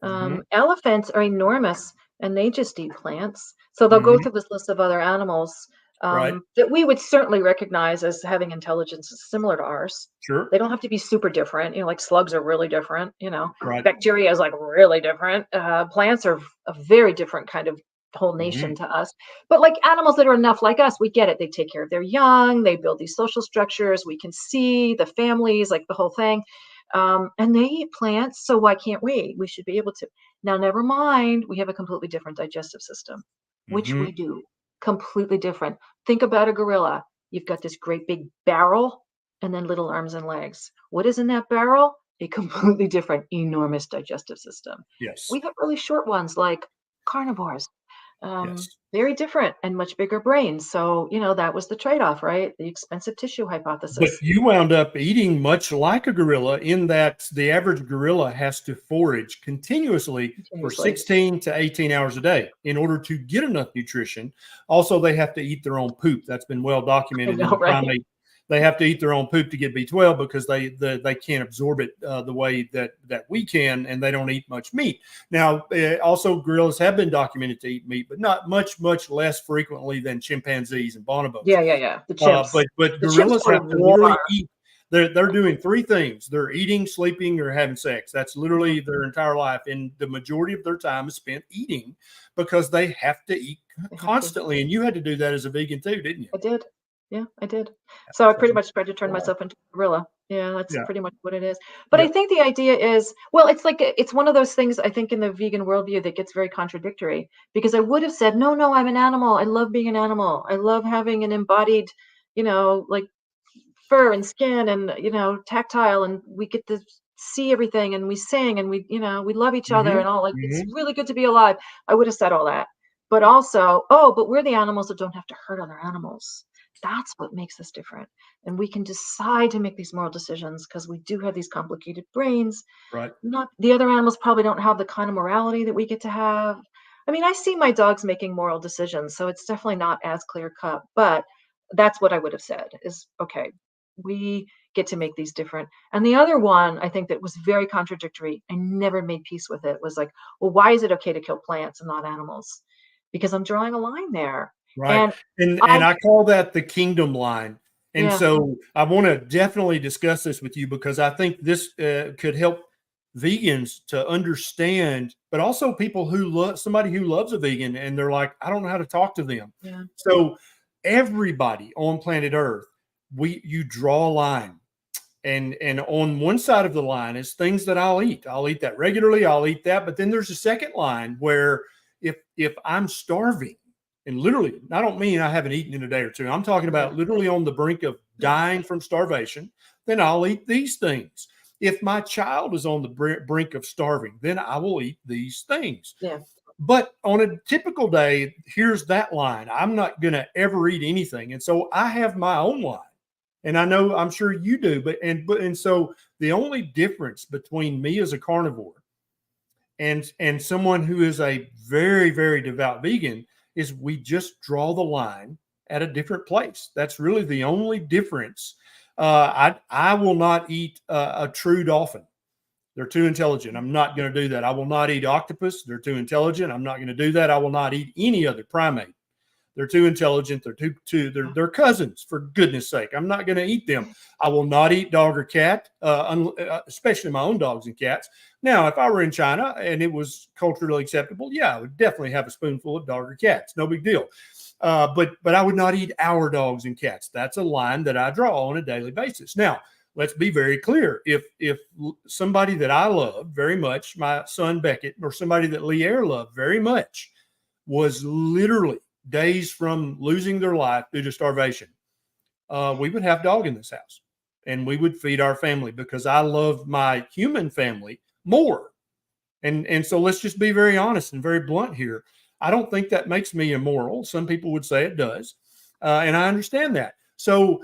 Mm-hmm. Elephants are enormous and they just eat plants. So they'll go Mm-hmm. through this list of other animals Right. that we would certainly recognize as having intelligence similar to ours. Sure. They don't have to be super different. You know, like slugs are really different. You know, Right. bacteria is like really different. Plants are a very different kind of whole Mm-hmm. nation to us. But like animals that are enough like us, we get it. They take care of their young. They build these social structures. We can see the families, like the whole thing. And they eat plants, so why can't we? We should be able to. Now, never mind, we have a completely different digestive system, which Mm-hmm. we do. Completely different. Think about a gorilla. You've got this great big barrel and then little arms and legs. What is in that barrel? A completely different, enormous digestive system. Yes. We have really short ones like carnivores. Yes. Very different and much bigger brains. So, that was the trade off, right? The expensive tissue But hypothesis. you wound up eating much like a gorilla in that the average gorilla has to forage continuously for Continuously. 16 to 18 hours a day in order to get enough nutrition. Also, they have to eat their own poop. That's been well I documented in know, the right? primate. They have to eat their own poop to get B12 because they can't absorb it the way that we can, and they don't eat much meat. Now, also gorillas have been documented to eat meat, but not much less frequently than chimpanzees and bonobos. Yeah, yeah, yeah. The chimps. But The chimps gorillas go to have to war. literally eat. They're doing three things: they're eating, sleeping, or having sex. That's literally Mhm. their entire life, and the majority of their time is spent eating because they have to eat They have to. constantly. And you had to do that as a vegan too, didn't you? I did. Yeah, I did. So I So, pretty much tried to turn wow. myself into a gorilla. Yeah, that's Yeah. pretty much what it is. But I Yep. think the idea is, well, it's like it's one of those things I think in the vegan worldview that gets very contradictory because I would have said, no, no, I'm an animal. I love being an animal. I love having an embodied, like fur and skin and tactile, and we get to see everything and we sing and we love each other Mm-hmm. and all, like it's Mm-hmm. really good to be alive. I would have said all that, but also, oh, but we're the animals that don't have to hurt other animals. That's what makes us different, and we can decide to make these moral decisions because we do have these complicated brains. Right. Not the other animals probably don't have the kind of morality that we get to have. I mean, I see my dogs making moral decisions, so it's definitely not as clear cut, but that's what I would have said is, okay, we get to make these different. And the other one, I think that was very contradictory. I never made peace with it. Was like, well, why is it okay to kill plants and not animals? Because I'm drawing a line there. Right. And And I, I call that the kingdom line. And yeah, so I want to definitely discuss this with you because I think this could help vegans to understand, but also people who love somebody who loves a vegan and they're like, I don't know how to talk to them. yeah, So everybody on planet Earth, you draw a line. And on one side of the line is things that I'll eat. I'll eat that regularly. I'll eat that. But then there's a second line where if I'm starving, and literally, I don't mean I haven't eaten in a day or two. I'm talking yeah, about literally on the brink of yeah, dying from starvation, then I'll eat these things. If my child is on the brink of starving, then I will eat these things. yeah. But on a typical day, here's that line. I'm not going to ever eat anything. And so I have my own line. And I know, I'm sure you do, and so the only difference between me as a carnivore and someone who is a very, very devout vegan is we just draw the line at a different place. That's really the only difference. I will not eat a true dolphin. They're too intelligent. I'm not going to do that. I will not eat octopus. They're too intelligent. I'm not going to do that. I will not eat any other primate. They're too intelligent. They're cousins, for goodness sake. I'm not going to eat them. I will not eat dog or cat, especially my own dogs and cats. Now, if I were in China and it was culturally acceptable, yeah, I would definitely have a spoonful of dog or cats. No big deal. But I would not eat our dogs and cats. That's a line that I draw on a daily basis. Now, let's be very clear. If somebody that I love very much, my son Beckett, or somebody that Lierre loved very much, was literally days from losing their life due to starvation, we would have dog in this house and we would feed our family because I love my human family more. And so let's just be very honest and very blunt here. I don't think that makes me immoral. Some people would say it does. And I understand that. So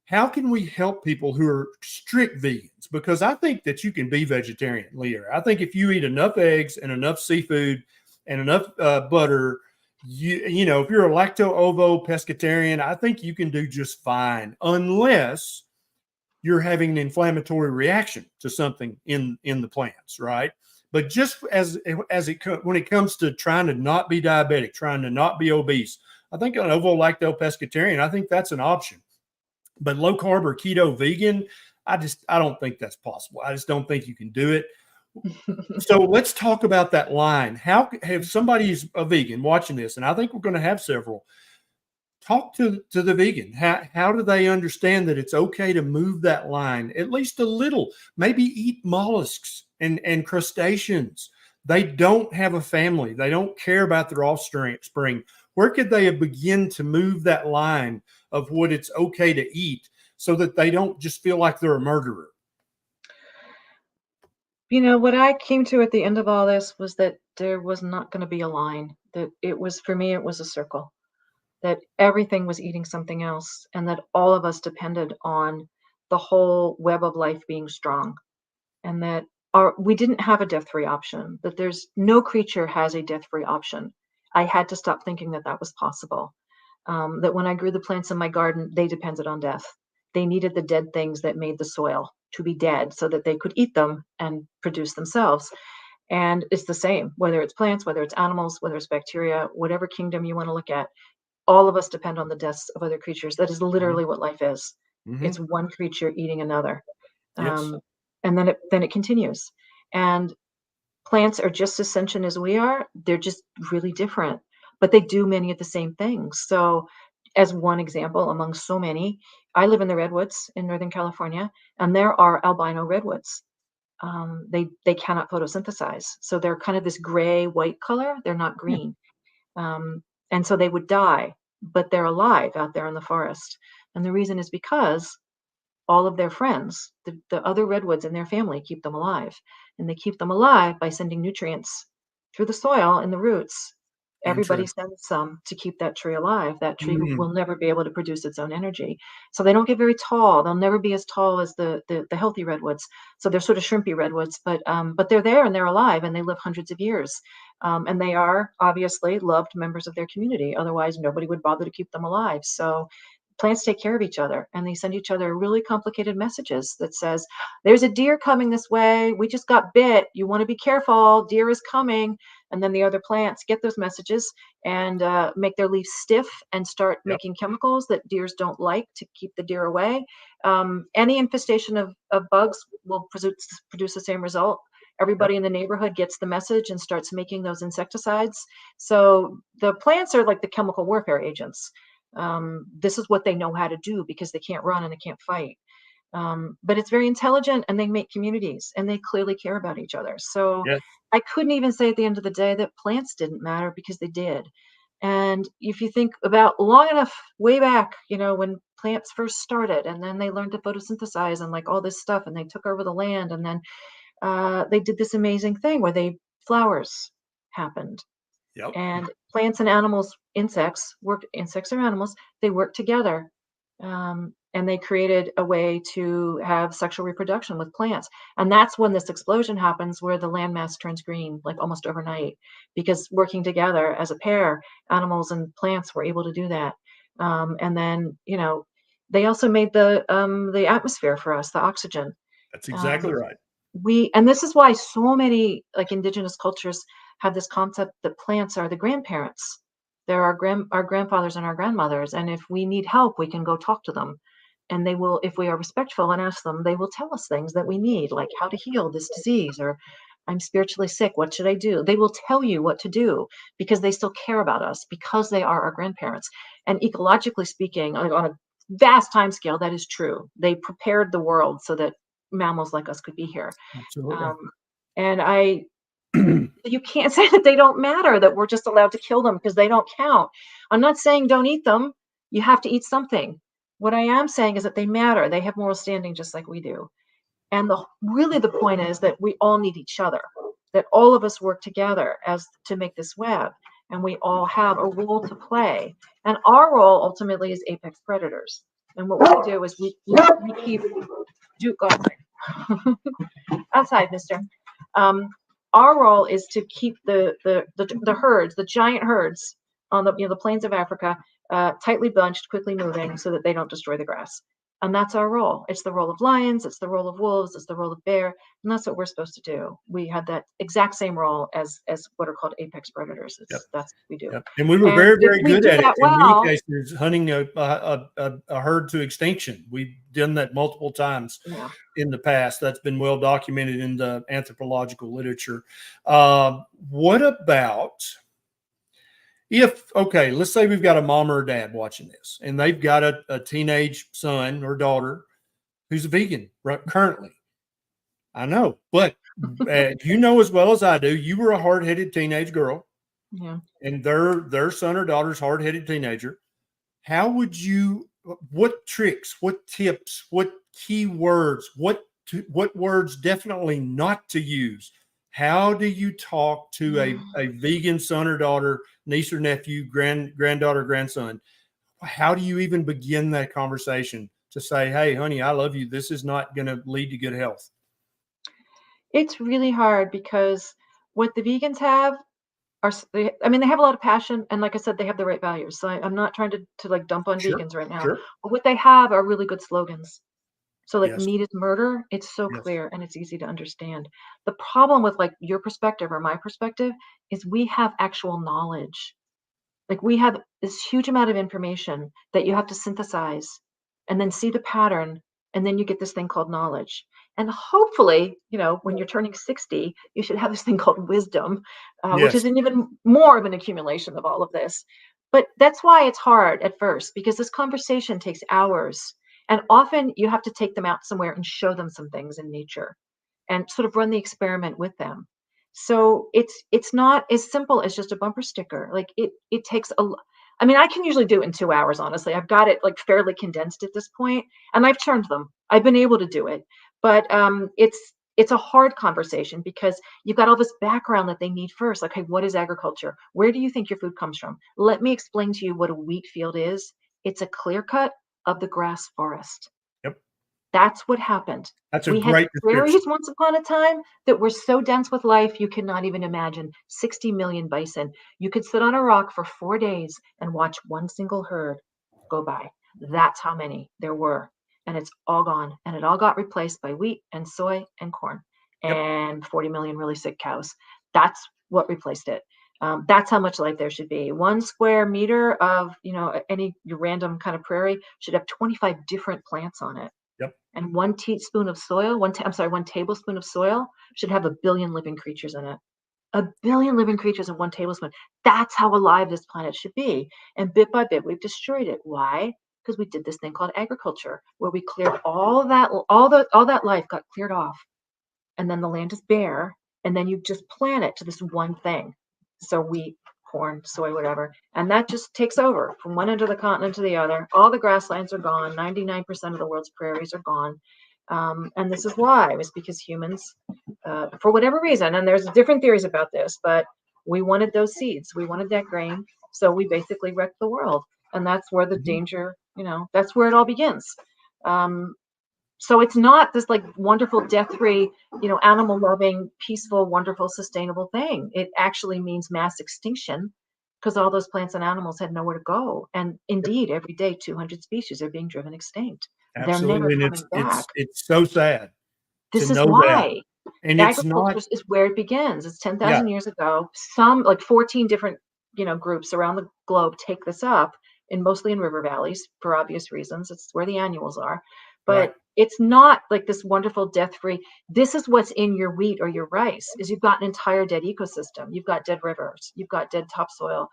how can we help people who are strict vegans? Because I think that you can be vegetarian, Lierre. I think if you eat enough eggs and enough seafood and enough butter, you know, if you're a lacto-ovo pescatarian, I think you can do just fine, unless you're having an inflammatory reaction to something in the plants, right? But just when it comes to trying to not be diabetic, trying to not be obese, I think an ovo-lacto pescatarian, I think that's an option. But low carb or keto vegan, I don't think that's possible. I just don't think you can do it. So let's talk about that line. How, if somebody's a vegan watching this, and I think we're going to have several, talk to the vegan. How do they understand that it's okay to move that line at least a little? Maybe eat mollusks and crustaceans. They don't have a family. They don't care about their offspring. Where could they begin to move that line of what it's okay to eat so that they don't just feel like they're a murderer? You know, what I came to at the end of all this was that there was not going to be a line, that it was, for me, it was a circle, that everything was eating something else, and that all of us depended on the whole web of life being strong, and that we didn't have a death-free option, that there's no creature has a death-free option. I had to stop thinking that that was possible. That when I grew the plants in my garden, they depended on death. They needed the dead things that made the soil to be dead so that they could eat them and produce themselves. And it's the same, whether it's plants, whether it's animals, whether it's bacteria, whatever kingdom you want to look at, all of us depend on the deaths of other creatures. That is literally what life is. Mm-hmm. It's one creature eating another. Yes. And then it continues. And plants are just as sentient as we are. They're just really different, but they do many of the same things. So, as one example among so many, I live in the redwoods in Northern California, and there are albino redwoods. They cannot photosynthesize, so they're kind of this gray white color. They're not Yeah. green, and so they would die, but they're alive out there in the forest. And the reason is because all of their friends, the other redwoods in their family, keep them alive. And they keep them alive by sending nutrients through the soil and the roots. Everybody Interesting. sends some to keep that tree alive. That tree Mm, will never be able to produce its own energy. So they don't get very tall. They'll never be as tall as the healthy redwoods. So they're sort of shrimpy redwoods, but they're there and they're alive and they live hundreds of years. And they are obviously loved members of their community. Otherwise, nobody would bother to keep them alive. So plants take care of each other and they send each other really complicated messages that says, there's a deer coming this way. We just got bit. You want to be careful. Deer is coming. And then the other plants get those messages and make their leaves stiff and start yep. making chemicals that deers don't like to keep the deer away. Any infestation of bugs will produce the same result. Yep. Everybody in the neighborhood gets the message and starts making those insecticides. So the plants are like the chemical warfare agents. This is what they know how to do because they can't run and they can't fight. But it's very intelligent and they make communities and they clearly care about each other. So Yes. I couldn't even say at the end of the day that plants didn't matter because they did. And if you think about long enough way back, you know, when plants first started and then they learned to photosynthesize and like all this stuff and they took over the land and then they did this amazing thing where flowers happened Yep. and plants and animals, insects or animals, they work together. and they created a way to have sexual reproduction with plants. And that's when this explosion happens, where the landmass turns green, like almost overnight, because working together as a pair, animals and plants were able to do that. And then, they also made the atmosphere for us, the oxygen. That's exactly right. And this is why so many like indigenous cultures have this concept that plants are the grandparents. They're our grandfathers and our grandmothers. And if we need help, we can go talk to them. And they will, if we are respectful and ask them, they will tell us things that we need, like how to heal this disease, or I'm spiritually sick, what should I do? They will tell you what to do because they still care about us, because they are our grandparents. And ecologically speaking, like on a vast time scale, that is true. They prepared the world so that mammals like us could be here. Absolutely. And you can't say that they don't matter, that we're just allowed to kill them because they don't count. I'm not saying don't eat them. You have to eat something. What I am saying is that they matter. They have moral standing just like we do. And really the point is that we all need each other, that all of us work together as to make this web, and we all have a role to play. And our role ultimately is apex predators. And what we do is we keep outside, mister. Our role is to keep the herds, the giant herds on the plains of Africa, tightly bunched, quickly moving, so that they don't destroy the grass. And that's our role. It's the role of lions, it's the role of wolves, it's the role of bear, and that's what we're supposed to do. We have that exact same role as what are called apex predators. That's what we do. Yep. And we were very, very good at it. In many cases, hunting a herd to extinction. We've done that multiple times in the past. That's been well documented in the anthropological literature. What about let's say we've got a mom or a dad watching this, and they've got a teenage son or daughter who's a vegan currently. I know, but you know as well as I do, you were a hard-headed teenage girl, and their son or daughter's hard-headed teenager. How would you? What tricks? What tips? What key words? What words definitely not to use? How do you talk to a vegan son or daughter, niece or nephew, granddaughter, grandson? How do you even begin that conversation to say, hey, honey, I love you. This is not going to lead to good health? It's really hard because what the vegans have they have a lot of passion. And like I said, they have the right values. So I'm not trying to like dump on vegans right now. But what they have are really good slogans. So like meat is murder. It's so clear and it's easy to understand. The problem with like your perspective or my perspective is we have actual knowledge. Like we have this huge amount of information that you have to synthesize and then see the pattern. And then you get this thing called knowledge. And hopefully, when you're turning 60, you should have this thing called wisdom, which is an even more of an accumulation of all of this. But that's why it's hard at first, because this conversation takes hours. And often you have to take them out somewhere and show them some things in nature and sort of run the experiment with them. So it's not as simple as just a bumper sticker. Like it takes I can usually do it in 2 hours, honestly. I've got it like fairly condensed at this point, and I've turned them. I've been able to do it. But it's a hard conversation because you've got all this background that they need first. Like, hey, what is agriculture? Where do you think your food comes from? Let me explain to you what a wheat field is. It's a clear cut of the grass forest. Yep. That's what happened. We had prairies once upon a time that were so dense with life, you cannot even imagine. 60 million bison. You could sit on a rock for 4 days and watch one single herd go by. That's how many there were. And it's all gone. And it all got replaced by wheat and soy and corn and 40 million really sick cows. That's what replaced it. That's how much life there should be. 1 square meter of, any random kind of prairie should have 25 different plants on it. Yep. And 1 teaspoon of soil, 1 tablespoon of soil should have 1 billion living creatures in it. 1 billion living creatures in 1 tablespoon. That's how alive this planet should be. And bit by bit, we've destroyed it. Why? Because we did this thing called agriculture, where we cleared all that life got cleared off. And then the land is bare. And then you just plant it to this one thing. So wheat, corn, soy, whatever. And that just takes over from one end of the continent to the other. All the grasslands are gone. 99% of the world's prairies are gone. And this is why. It was because humans, for whatever reason, and there's different theories about this, but we wanted those seeds. We wanted that grain. So we basically wrecked the world. And that's where the danger, that's where it all begins. So it's not this like wonderful death-free, animal loving, peaceful, wonderful, sustainable thing. It actually means mass extinction because all those plants and animals had nowhere to go. And indeed, every day, 200 species are being driven extinct. They're never Absolutely. And coming back. it's so sad to This is know that. why And it's agriculture not, is where it begins. It's yeah, 10,000 years ago. Some like 14 different, groups around the globe take this up, and mostly in river valleys for obvious reasons. It's where the annuals are. right. But it's not like this wonderful death-free. This is what's in your wheat or your rice is you've got an entire dead ecosystem. You've got dead rivers. You've got dead topsoil.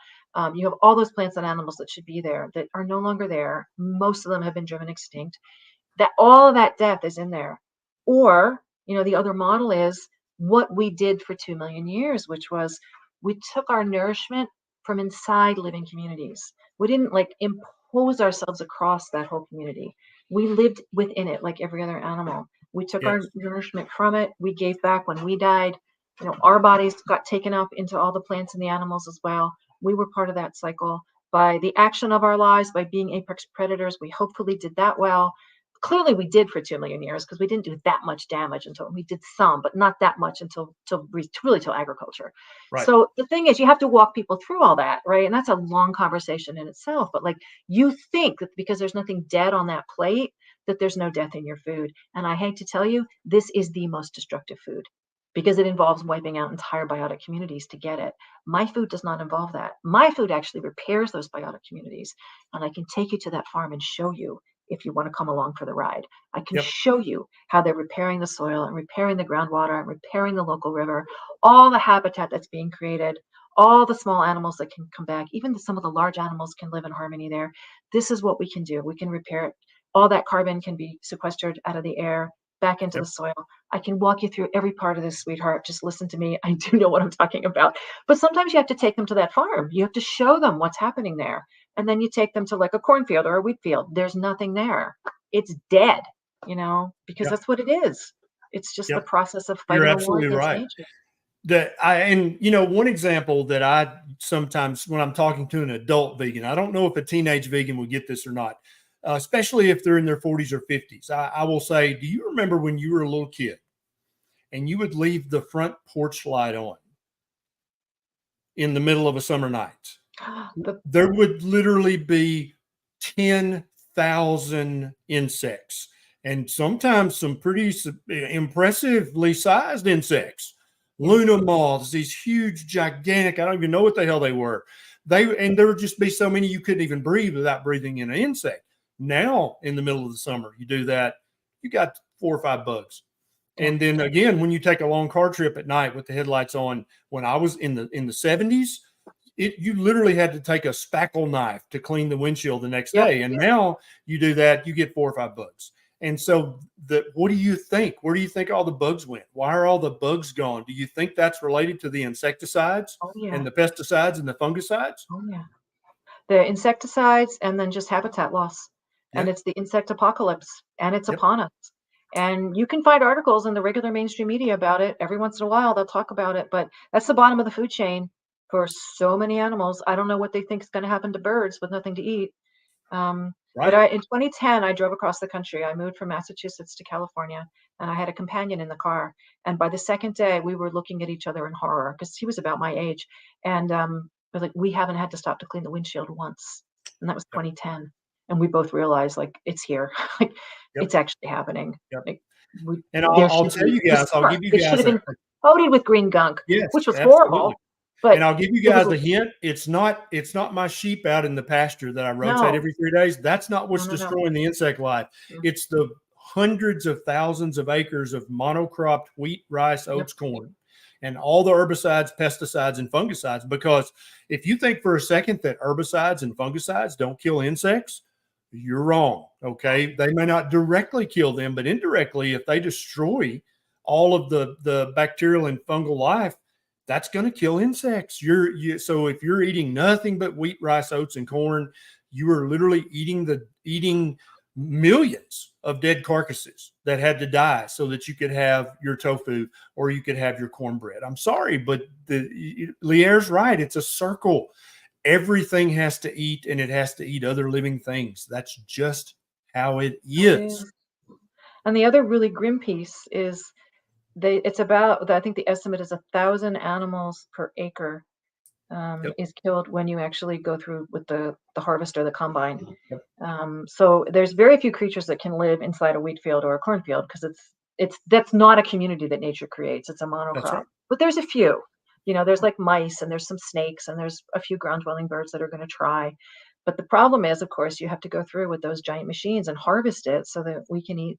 You have all those plants and animals that should be there that are no longer there. Most of them have been driven extinct. That all of that death is in there. Or, the other model is what we did for 2 million years, which was we took our nourishment from inside living communities. We didn't like impose ourselves across that whole community. We lived within it like every other animal. We took our Yes. nourishment from it. We gave back when we died. Our bodies got taken up into all the plants and the animals as well. We were part of that cycle by the action of our lives, by being apex predators. We hopefully did that well. Clearly we did for 2 million years because we didn't do that much damage until we did some, but not that much until really till agriculture. Right. So the thing is, you have to walk people through all that, right? And that's a long conversation in itself. But like, you think that because there's nothing dead on that plate, that there's no death in your food. And I hate to tell you, this is the most destructive food because it involves wiping out entire biotic communities to get it. My food does not involve that. My food actually repairs those biotic communities. And I can take you to that farm and show you if you want to come along for the ride. I can Yep. show you how they're repairing the soil and repairing the groundwater and repairing the local river, all the habitat that's being created, all the small animals that can come back, even some of the large animals can live in harmony there. This is what we can do. We can repair it. All that carbon can be sequestered out of the air, back into the Yep. soil. I can walk you through every part of this, sweetheart. Just listen to me. I do know what I'm talking about. But sometimes you have to take them to that farm. You have to show them what's happening there. And then you take them to like a cornfield or a wheat field. There's nothing there. It's dead, because Yep. that's what it is. It's just the Yep. process of You're fighting a war absolutely against right. nature. One example that I sometimes, when I'm talking to an adult vegan, I don't know if a teenage vegan would get this or not, especially if they're in their 40s or 50s. I will say, do you remember when you were a little kid and you would leave the front porch light on in the middle of a summer night? The, There would literally be 10,000 insects, and sometimes some pretty impressively sized insects. yeah. Luna moths, these huge, gigantic, I don't even know what the hell they were. And there would just be so many you couldn't even breathe without breathing in an insect. Now, in the middle of the summer, you do that, you got 4 or 5 bugs. Yeah. And then again, when you take a long car trip at night with the headlights on, when I was in the 70s, you literally had to take a spackle knife to clean the windshield the next Yep. day. And now you do that, you get 4 or 5 bugs. And so what do you think? Where do you think all the bugs went? Why are all the bugs gone? Do you think that's related to the insecticides Oh, yeah. and the pesticides and the fungicides? Oh, yeah. The insecticides and then just habitat loss. And Yeah. it's the insect apocalypse, and it's Yep. upon us. And you can find articles in the regular mainstream media about it. Every once in a while, they'll talk about it, but that's the bottom of the food chain for so many animals. I don't know what they think is going to happen to birds with nothing to eat. But Right. in 2010, I drove across the country. I moved from Massachusetts to California, and I had a companion in the car. And by the second day, we were looking at each other in horror because he was about my age. And we're like, we haven't had to stop to clean the windshield once, and that was Yep. 2010. And we both realized, like, it's here, like, Yep. it's actually happening. Yep. Like, And there I'll should tell be you the guys, I'll summer. give you It should guys have been coated with green gunk, yes, which was absolutely. horrible. But And I'll give you it was guys a hint. It's not my sheep out in the pasture that I rotate no, every 3 days. That's not no, what's no, no. destroying the insect life. Mm. It's the hundreds of thousands of acres of monocropped wheat, rice, Yep. oats, corn, and all the herbicides, pesticides, and fungicides. Because if you think for a second that herbicides and fungicides don't kill insects, you're wrong. Okay. They may not directly kill them, but indirectly, if they destroy all of the bacterial and fungal life, that's going to kill insects. So if you're eating nothing but wheat, rice, oats, and corn, you are literally eating millions of dead carcasses that had to die so that you could have your tofu or you could have your cornbread. I'm sorry, but Lierre's right. It's a circle. Everything has to eat, and it has to eat other living things. That's just how it It is. is. And the other really grim piece is it's about, I think the estimate is 1,000 animals per acre Yep. is killed when you actually go through with the harvest or the combine. Yep. So there's very few creatures that can live inside a wheat field or a cornfield because that's not a community that nature creates. It's a That's monocrop. right. But there's a few. There's like mice and there's some snakes and there's a few ground dwelling birds that are going to try. But the problem is, of course, you have to go through with those giant machines and harvest it so that we can eat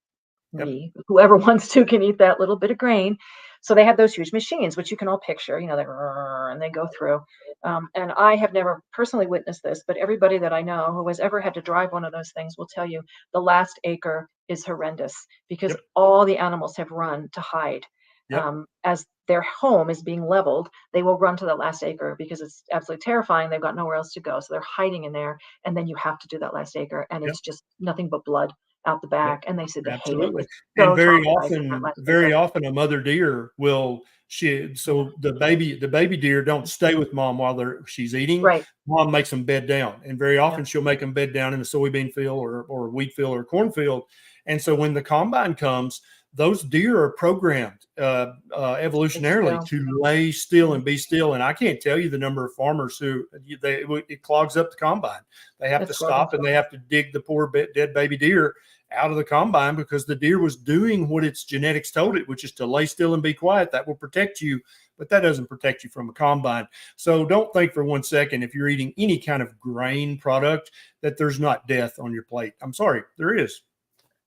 Yep. whoever wants to can eat that little bit of grain. So they have those huge machines, which you can all picture, and they go through. And I have never personally witnessed this, but everybody that I know who has ever had to drive one of those things will tell you the last acre is horrendous because Yep. all the animals have run to hide. Yep. As their home is being leveled, they will run to the last acre because it's absolutely terrifying. They've got nowhere else to go. So they're hiding in there. And then you have to do that last acre. And Yep. it's just nothing but blood out the Yep. back. And they said they hate it. Absolutely. It's And so traumatizing, that last very acre. often a mother deer will so the baby deer don't stay with mom while she's eating. Right. Mom makes them bed down. And very often Yep. she'll make them bed down in a soybean field or wheat field or cornfield. And so when the combine comes, those deer are programmed evolutionarily to lay still and be still. And I can't tell you the number of farmers who it clogs up the combine. They have to stop and they have to dig the poor dead baby deer out of the combine because the deer was doing what its genetics told it, which is to lay still and be quiet. That will protect you, but that doesn't protect you from a combine. So don't think for 1 second, if you're eating any kind of grain product, that there's not death on your plate. I'm sorry, there is.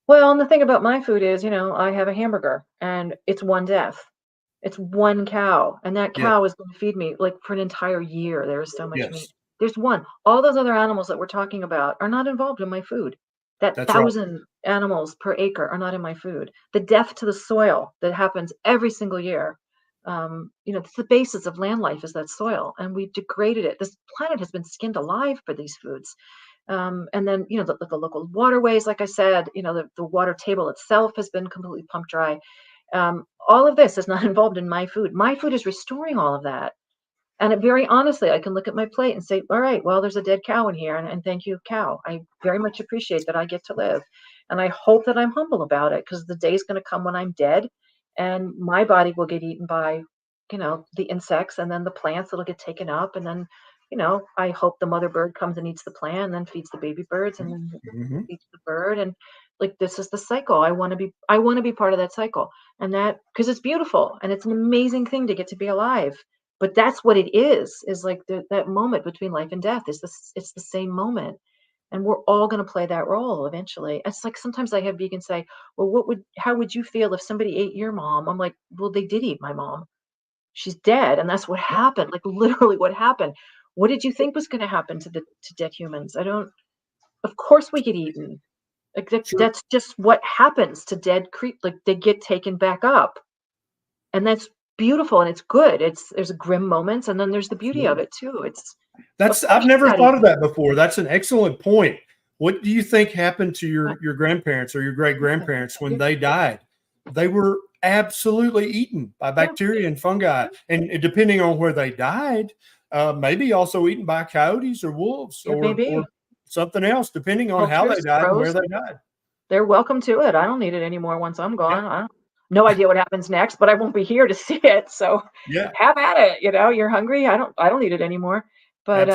Well, and the thing about my food is, I have a hamburger and it's one death. It's one cow, and that Yeah. cow is going to feed me like for an entire year. There is so much meat. Yes. There's one. All those other animals that we're talking about are not involved in my food. That That's right. 1,000 animals per acre are not in my food. The death to the soil that happens every single year. It's the basis of land life is that soil, and we degraded it. This planet has been skinned alive for these foods. And then, the local waterways, like I said, the water table itself has been completely pumped dry. All of this is not involved in my food. My food is restoring all of that. And very honestly, I can look at my plate and say, all right, well, there's a dead cow in here. And thank you, cow. I very much appreciate that I get to live. And I hope that I'm humble about it because the day is going to come when I'm dead and my body will get eaten by, the insects and then the plants that'll get taken up. And then, I hope the mother bird comes and eats the plant and then feeds the baby birds and then feeds the bird. And like, this is the cycle. I want to be part of that cycle. And that, because it's beautiful and it's an amazing thing to get to be alive. But that's what it is like that moment between life and death it's the same moment. And we're all going to play that role eventually. It's like sometimes I have vegans say, well, how would you feel if somebody ate your mom? I'm like, well, they did eat my mom. She's dead. And that's what happened. Like literally what happened. What did you think was going to happen to dead humans? Of course we get eaten. Like that's just what happens to dead like they get taken back up. And that's beautiful and it's good. There's grim moments and then there's the beauty of it too. I've never thought of that before. That's an excellent point. What do you think happened to your grandparents or your great grandparents when they died? They were absolutely eaten by bacteria and fungi, and depending on where they died, maybe also eaten by coyotes or wolves or something else, depending on how they died and where they died. They're welcome to it. I don't need it anymore once I'm gone. I don't no idea what happens next, but I won't be here to see it. So have at it. You're hungry. I don't need it anymore. But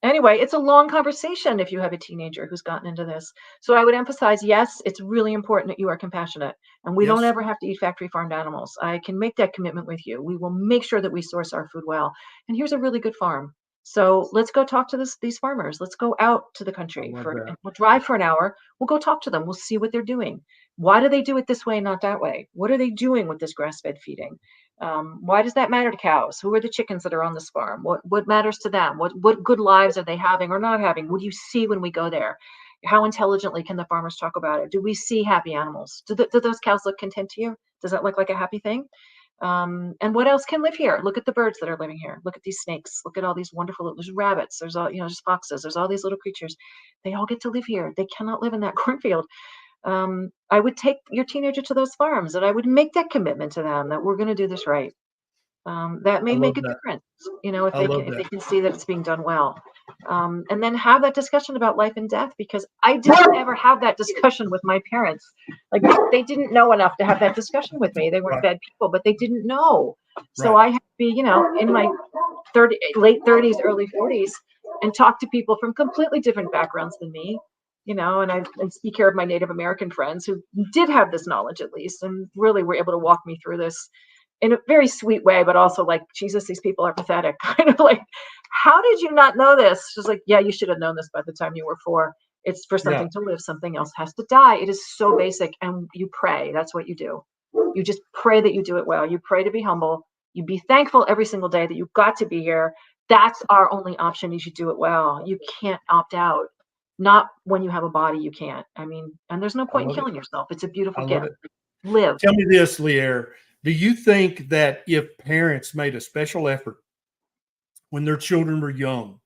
anyway, it's a long conversation if you have a teenager who's gotten into this. So I would emphasize, yes, it's really important that you are compassionate and we don't ever have to eat factory farmed animals. I can make that commitment with you. We will make sure that we source our food well. And here's a really good farm. So let's go talk to these farmers. Let's go out to the country and we'll drive for an hour. We'll go talk to them. We'll see what they're doing. Why do they do it this way and not that way? What are they doing with this grass-fed feeding? Why does that matter to cows? Who are the chickens that are on this farm? What matters to them? What good lives are they having or not having? What do you see when we go there? How intelligently can the farmers talk about it? Do we see happy animals? Do those cows look content to you? Does that look like a happy thing? And what else can live here? Look at the birds that are living here. Look at these snakes. Look at all these wonderful, there's rabbits. There's there's foxes. There's all these little creatures. They all get to live here. They cannot live in that cornfield. I would take your teenager to those farms and I would make that commitment to them that we're going to do this right. That may make a difference, if they can see that it's being done well. And then have that discussion about life and death, because I didn't ever have that discussion with my parents. Like they didn't know enough to have that discussion with me. They weren't bad people, but they didn't know. So I had to be, you know, in my late 30s, early 40s, and talk to people from completely different backgrounds than me, you know, and speak care of my Native American friends who did have this knowledge at least, and really were able to walk me through this in a very sweet way, but also like, Jesus, these people are pathetic. Kind of like, how did you not know this? She's like, yeah, you should have known this by the time you were 4. It's for something to live, something else has to die. It is so basic. And you pray. That's what you do. You just pray that you do it well. You pray to be humble. You be thankful every single day that you got to be here. That's our only option. You should do it well. You can't opt out. Not when you have a body, you can't. I mean, and there's no point in killing yourself. It's a beautiful gift. Live. Tell me this, Lierre. Do you think that if parents made a special effort when their children were young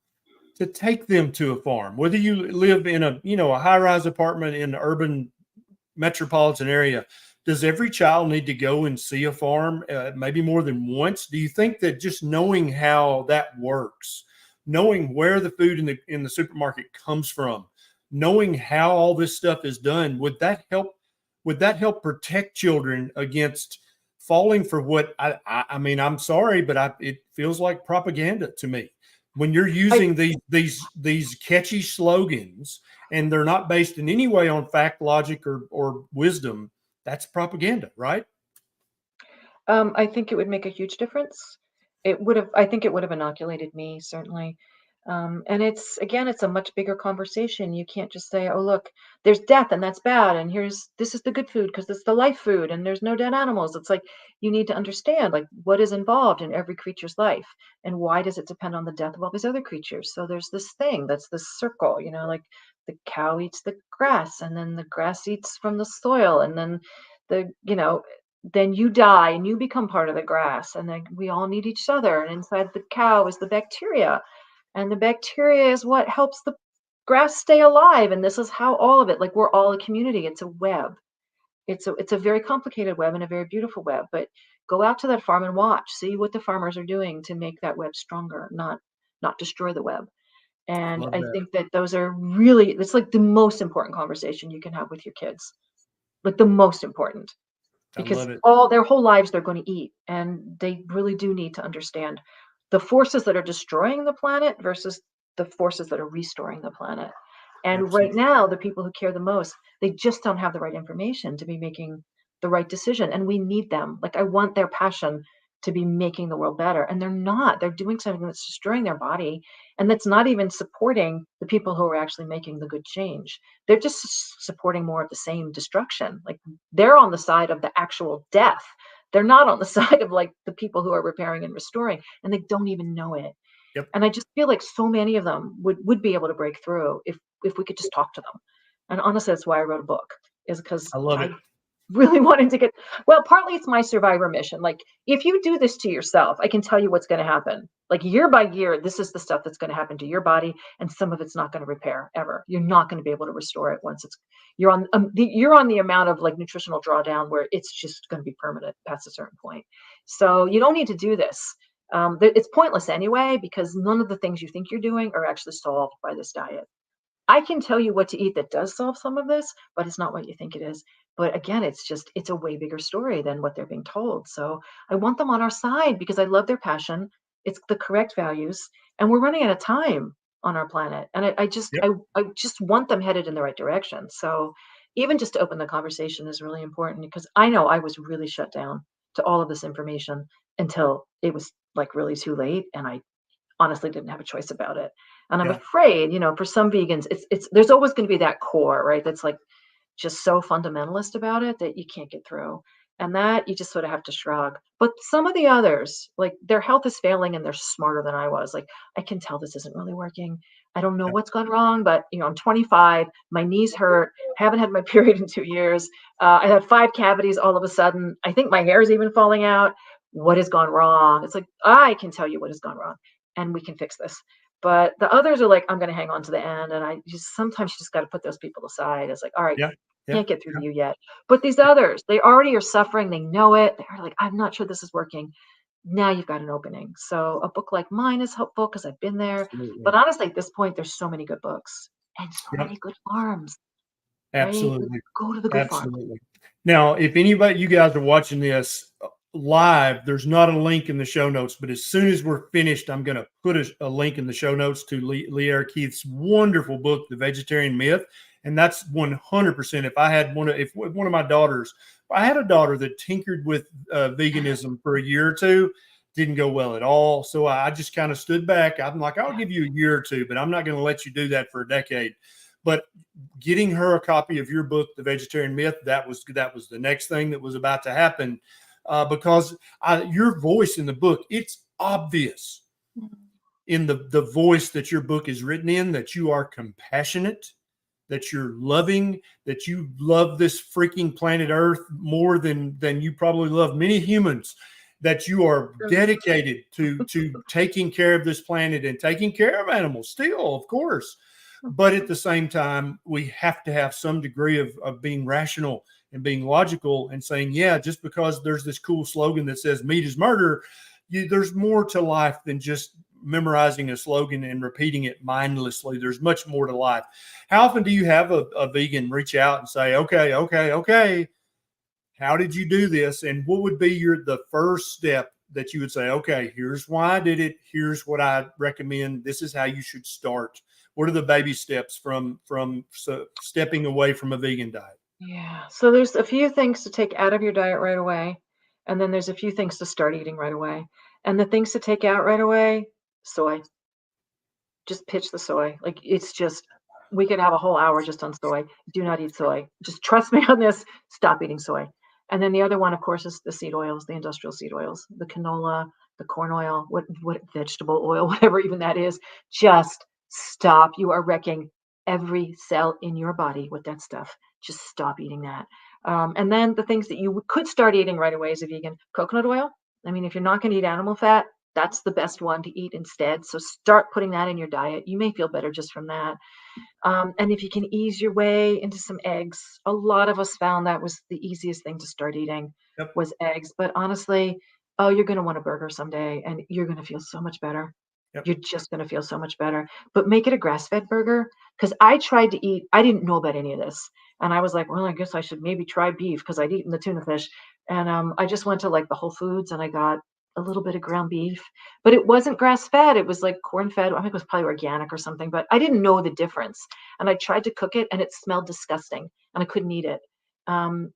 to take them to a farm, whether you live in a, you know, a high-rise apartment in an urban metropolitan area, does every child need to go and see a farm maybe more than once? Do you think that just knowing how that works, knowing where the food in the supermarket comes from, knowing how all this stuff is done, would that help protect children against falling for what I mean, I'm sorry, but it feels like propaganda to me when you're using these catchy slogans and they're not based in any way on fact, logic, or wisdom. That's propaganda, right? I think it would make a huge difference. I think it would have inoculated me, certainly. And again, it's a much bigger conversation. You can't just say, oh, look, there's death and that's bad. And this is the good food because it's the life food and there's no dead animals. It's like, you need to understand like what is involved in every creature's life and why does it depend on the death of all these other creatures. So there's this thing that's this circle, you know, like the cow eats the grass and then the grass eats from the soil and then then you die and you become part of the grass and then we all need each other. And inside the cow is the bacteria. And the bacteria is what helps the grass stay alive. And this is how all of it, like we're all a community. It's a web. It's a very complicated web and a very beautiful web. But go out to that farm and watch. See what the farmers are doing to make that web stronger, not destroy the web. And I think that those are really, it's like the most important conversation you can have with your kids. Like the most important. Because all their whole lives they're going to eat. And they really do need to understand the forces that are destroying the planet versus the forces that are restoring the planet. And Absolutely. Right now, the people who care the most, they just don't have the right information to be making the right decision. And we need them. Like I want their passion to be making the world better. And they're not. They're doing something that's destroying their body. And that's not even supporting the people who are actually making the good change. They're just supporting more of the same destruction. Like they're on the side of the actual death. They're not on the side of like the people who are repairing and restoring, and they don't even know it. Yep. And I just feel like so many of them would be able to break through if we could just talk to them. And honestly, that's why I wrote a book, is because I love it. Really wanting to well, partly it's my survivor mission. Like if you do this to yourself, I can tell you what's going to happen. Like year by year, this is the stuff that's going to happen to your body, and some of it's not going to repair ever. You're not going to be able to restore it once you're on the amount of like nutritional drawdown where it's just going to be permanent past a certain point. So you don't need to do this. It's pointless anyway, because none of the things you think you're doing are actually solved by this diet. I can tell you what to eat that does solve some of this, but it's not what you think it is. But again, it's a way bigger story than what they're being told. So I want them on our side because I love their passion. It's the correct values, and we're running out of time on our planet. And I just want them headed in the right direction. So even just to open the conversation is really important, because I know I was really shut down to all of this information until it was like really too late, and I honestly didn't have a choice about it. And I'm afraid, for some vegans, there's always going to be that core, right? That's like just so fundamentalist about it that you can't get through. And that you just sort of have to shrug. But some of the others, like their health is failing and they're smarter than I was. Like, I can tell this isn't really working. I don't know what's gone wrong, but I'm 25, my knees hurt, haven't had my period in 2 years. I had 5 cavities all of a sudden. I think my hair is even falling out. What has gone wrong? It's like, I can tell you what has gone wrong and we can fix this. But the others are like, I'm going to hang on to the end. And sometimes you just got to put those people aside. It's like, all right, can't get through to you yet. But these others, they already are suffering. They know it. They're like, I'm not sure this is working. now you've got an opening. So a book like mine is helpful because I've been there. But Absolutely. honestly, at this point, there's so many good books and so Yep. many good farms, right? Like, Absolutely. go to the good farm. Absolutely. Now, if anybody, you guys are watching this live, there's not a link in the show notes, but as soon as we're finished, I'm going to put a link in the show notes to Lierre Keith's wonderful book, The Vegetarian Myth. And that's 100%. If I had if one of my daughters, I had a daughter that tinkered with veganism for a year or two, didn't go well at all. So I just kind of stood back. I'm like, I'll give you a year or two, but I'm not going to let you do that for a decade. But getting her a copy of your book, The Vegetarian Myth, that was the next thing that was about to happen, because your voice in the book, it's obvious in the voice that your book is written in, that you are compassionate, that you're loving, that you love this freaking planet Earth more than you probably love many humans, that you are dedicated to taking care of this planet and taking care of animals still, of course. But at the same time, we have to have some degree of being rational and being logical and saying, yeah, just because there's this cool slogan that says meat is murder, there's more to life than just memorizing a slogan and repeating it mindlessly. There's much more to life. How often do you have a vegan reach out and say, okay, how did you do this? And what would be the first step that you would say, okay, here's why I did it. Here's what I recommend. This is how you should start. What are the baby steps from stepping away from a vegan diet? Yeah. So there's a few things to take out of your diet right away. And then there's a few things to start eating right away. And the things to take out right away, soy. Just pitch the soy. Like it's just we could have a whole hour just on soy. Do not eat soy. Just trust me on this. Stop eating soy. And then the other one, of course, is the seed oils, the industrial seed oils, the canola, the corn oil, what vegetable oil, whatever even that is. Just stop. You are wrecking every cell in your body with that stuff. Just stop eating that. And then the things that you could start eating right away as a vegan, coconut oil. I mean, if you're not going to eat animal fat, that's the best one to eat instead. So start putting that in your diet. You may feel better just from that. And if you can ease your way into some eggs, a lot of us found that was the easiest thing to start eating Yep. was eggs. But honestly, oh, you're going to want a burger someday and you're going to feel so much better. Yep. You're just going to feel so much better. But make it a grass-fed burger because I tried to eat, I didn't know about any of this. And I was like, well, I guess I should maybe try beef because I'd eaten the tuna fish. And I just went to like the Whole Foods and I got a little bit of ground beef, but it wasn't grass-fed. It was like corn-fed. I think it was probably organic or something, but I didn't know the difference. And I tried to cook it and it smelled disgusting and I couldn't eat it. Um,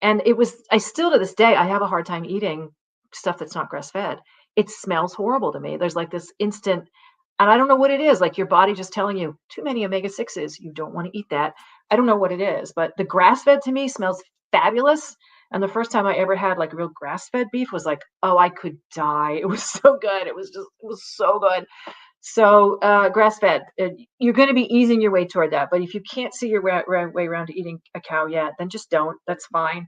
and it was, I still to this day, I have a hard time eating stuff that's not grass fed. It smells horrible to me. There's like this instant, and I don't know what it is, like your body just telling you too many omega-6s, you don't want to eat that. I don't know what it is, but the grass fed to me smells fabulous. And the first time I ever had like real grass fed beef was like, oh, I could die. It was so good. It was so good. So grass fed, you're going to be easing your way toward that. But if you can't see your way around to eating a cow yet, then just don't. That's fine.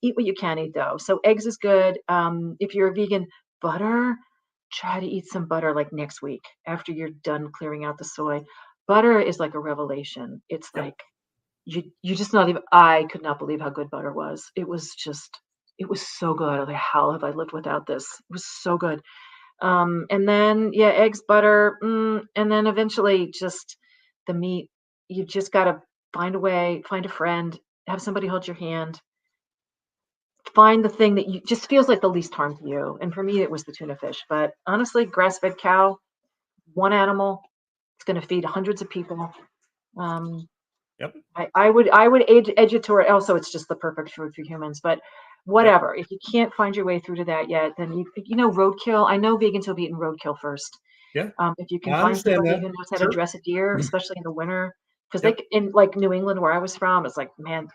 Eat what you can eat though. So eggs is good. If you're a vegan, butter, try to eat some butter like next week after you're done clearing out the soy. Butter is like a revelation. It's Yep. like you just not even. I could not believe how good butter was. It was so good. I was like, how have I lived without this? It was so good. And then yeah, eggs, butter, and then eventually just the meat. You just got to find a way, find a friend, have somebody hold your hand, find the thing that you just feels like the least harm to you. And for me, it was the tuna fish. But honestly, grass-fed cow, one animal, it's going to feed hundreds of people. Um, Yep. I would edge it toward also it's just the perfect food for humans, but Yep. whatever. If you can't find your way through to that yet, then you know roadkill. I know vegans will be eating roadkill first. Yeah. If you can I find understand somebody that. who knows how to Sure. dress a deer, especially in the winter, because they Yep. in like New England where I was from, it's like man,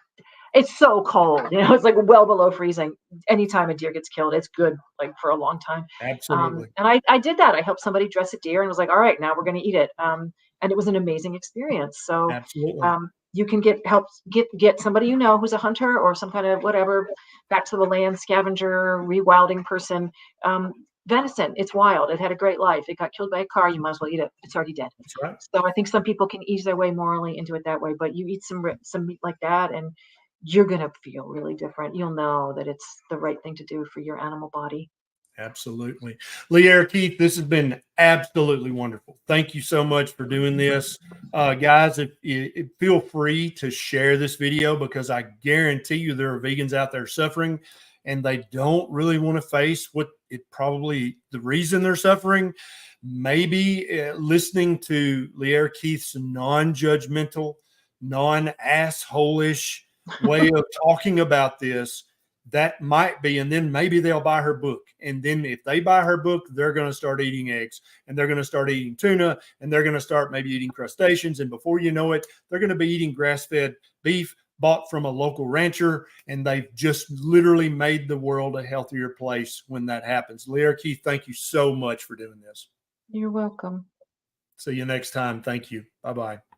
it's so cold. You know, it's like well below freezing. Anytime a deer gets killed, it's good like for a long time. Absolutely. And I did that. I helped somebody dress a deer and was like, all right, now we're going to eat it. And it was an amazing experience. So Absolutely. you can get somebody you know who's a hunter or some kind of whatever back to the land scavenger rewilding person. Venison, it's wild. It had a great life. It got killed by a car. You might as well eat it. It's already dead. That's right. So I think some people can ease their way morally into it that way. But you eat some meat like that, and you're gonna feel really different. You'll know that it's the right thing to do for your animal body. Absolutely. Lierre Keith, this has been absolutely wonderful. Thank you so much for doing this. Guys, if feel free to share this video, because I guarantee you there are vegans out there suffering and they don't really want to face what it probably the reason they're suffering. Maybe listening to Lierre Keith's non-judgmental, non-asshole-ish way of talking about this, that might be, and then maybe they'll buy her book. And then if they buy her book, they're going to start eating eggs, and they're going to start eating tuna, and they're going to start maybe eating crustaceans. And before you know it, they're going to be eating grass-fed beef bought from a local rancher. And they've just literally made the world a healthier place when that happens. Lierre Keith, thank you so much for doing this. You're welcome. See you next time. Thank you. Bye-bye.